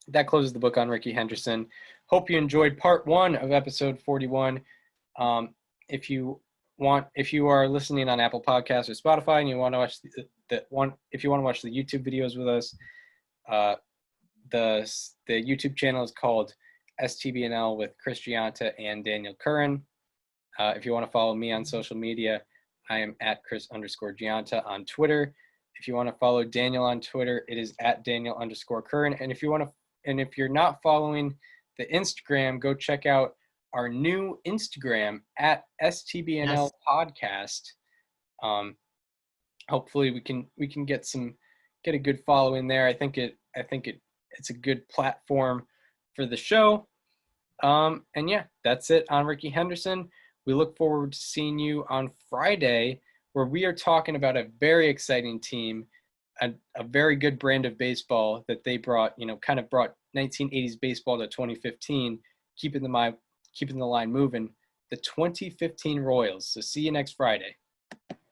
that closes the book on Rickey Henderson. Hope you enjoyed part 1 of episode 41. If you are listening on Apple Podcasts or Spotify and you want to watch if you want to watch the YouTube videos with us, the YouTube channel is called STBNL with Chris Gianta and Daniel Curran. If you want to follow me on social media, I am at Chris_Gianta on Twitter. If you want to follow Daniel on Twitter, it is at Daniel_Curran. And if you're not following the Instagram, go check out our new Instagram at STBNL Podcast. Hopefully we can get a good following there. I think it's a good platform for the show. And yeah, that's it on Rickey Henderson. We look forward to seeing you on Friday, where we are talking about a very exciting team, a very good brand of baseball that they brought, kind of brought 1980s baseball to 2015, keeping the line moving, the 2015 Royals. So see you next Friday.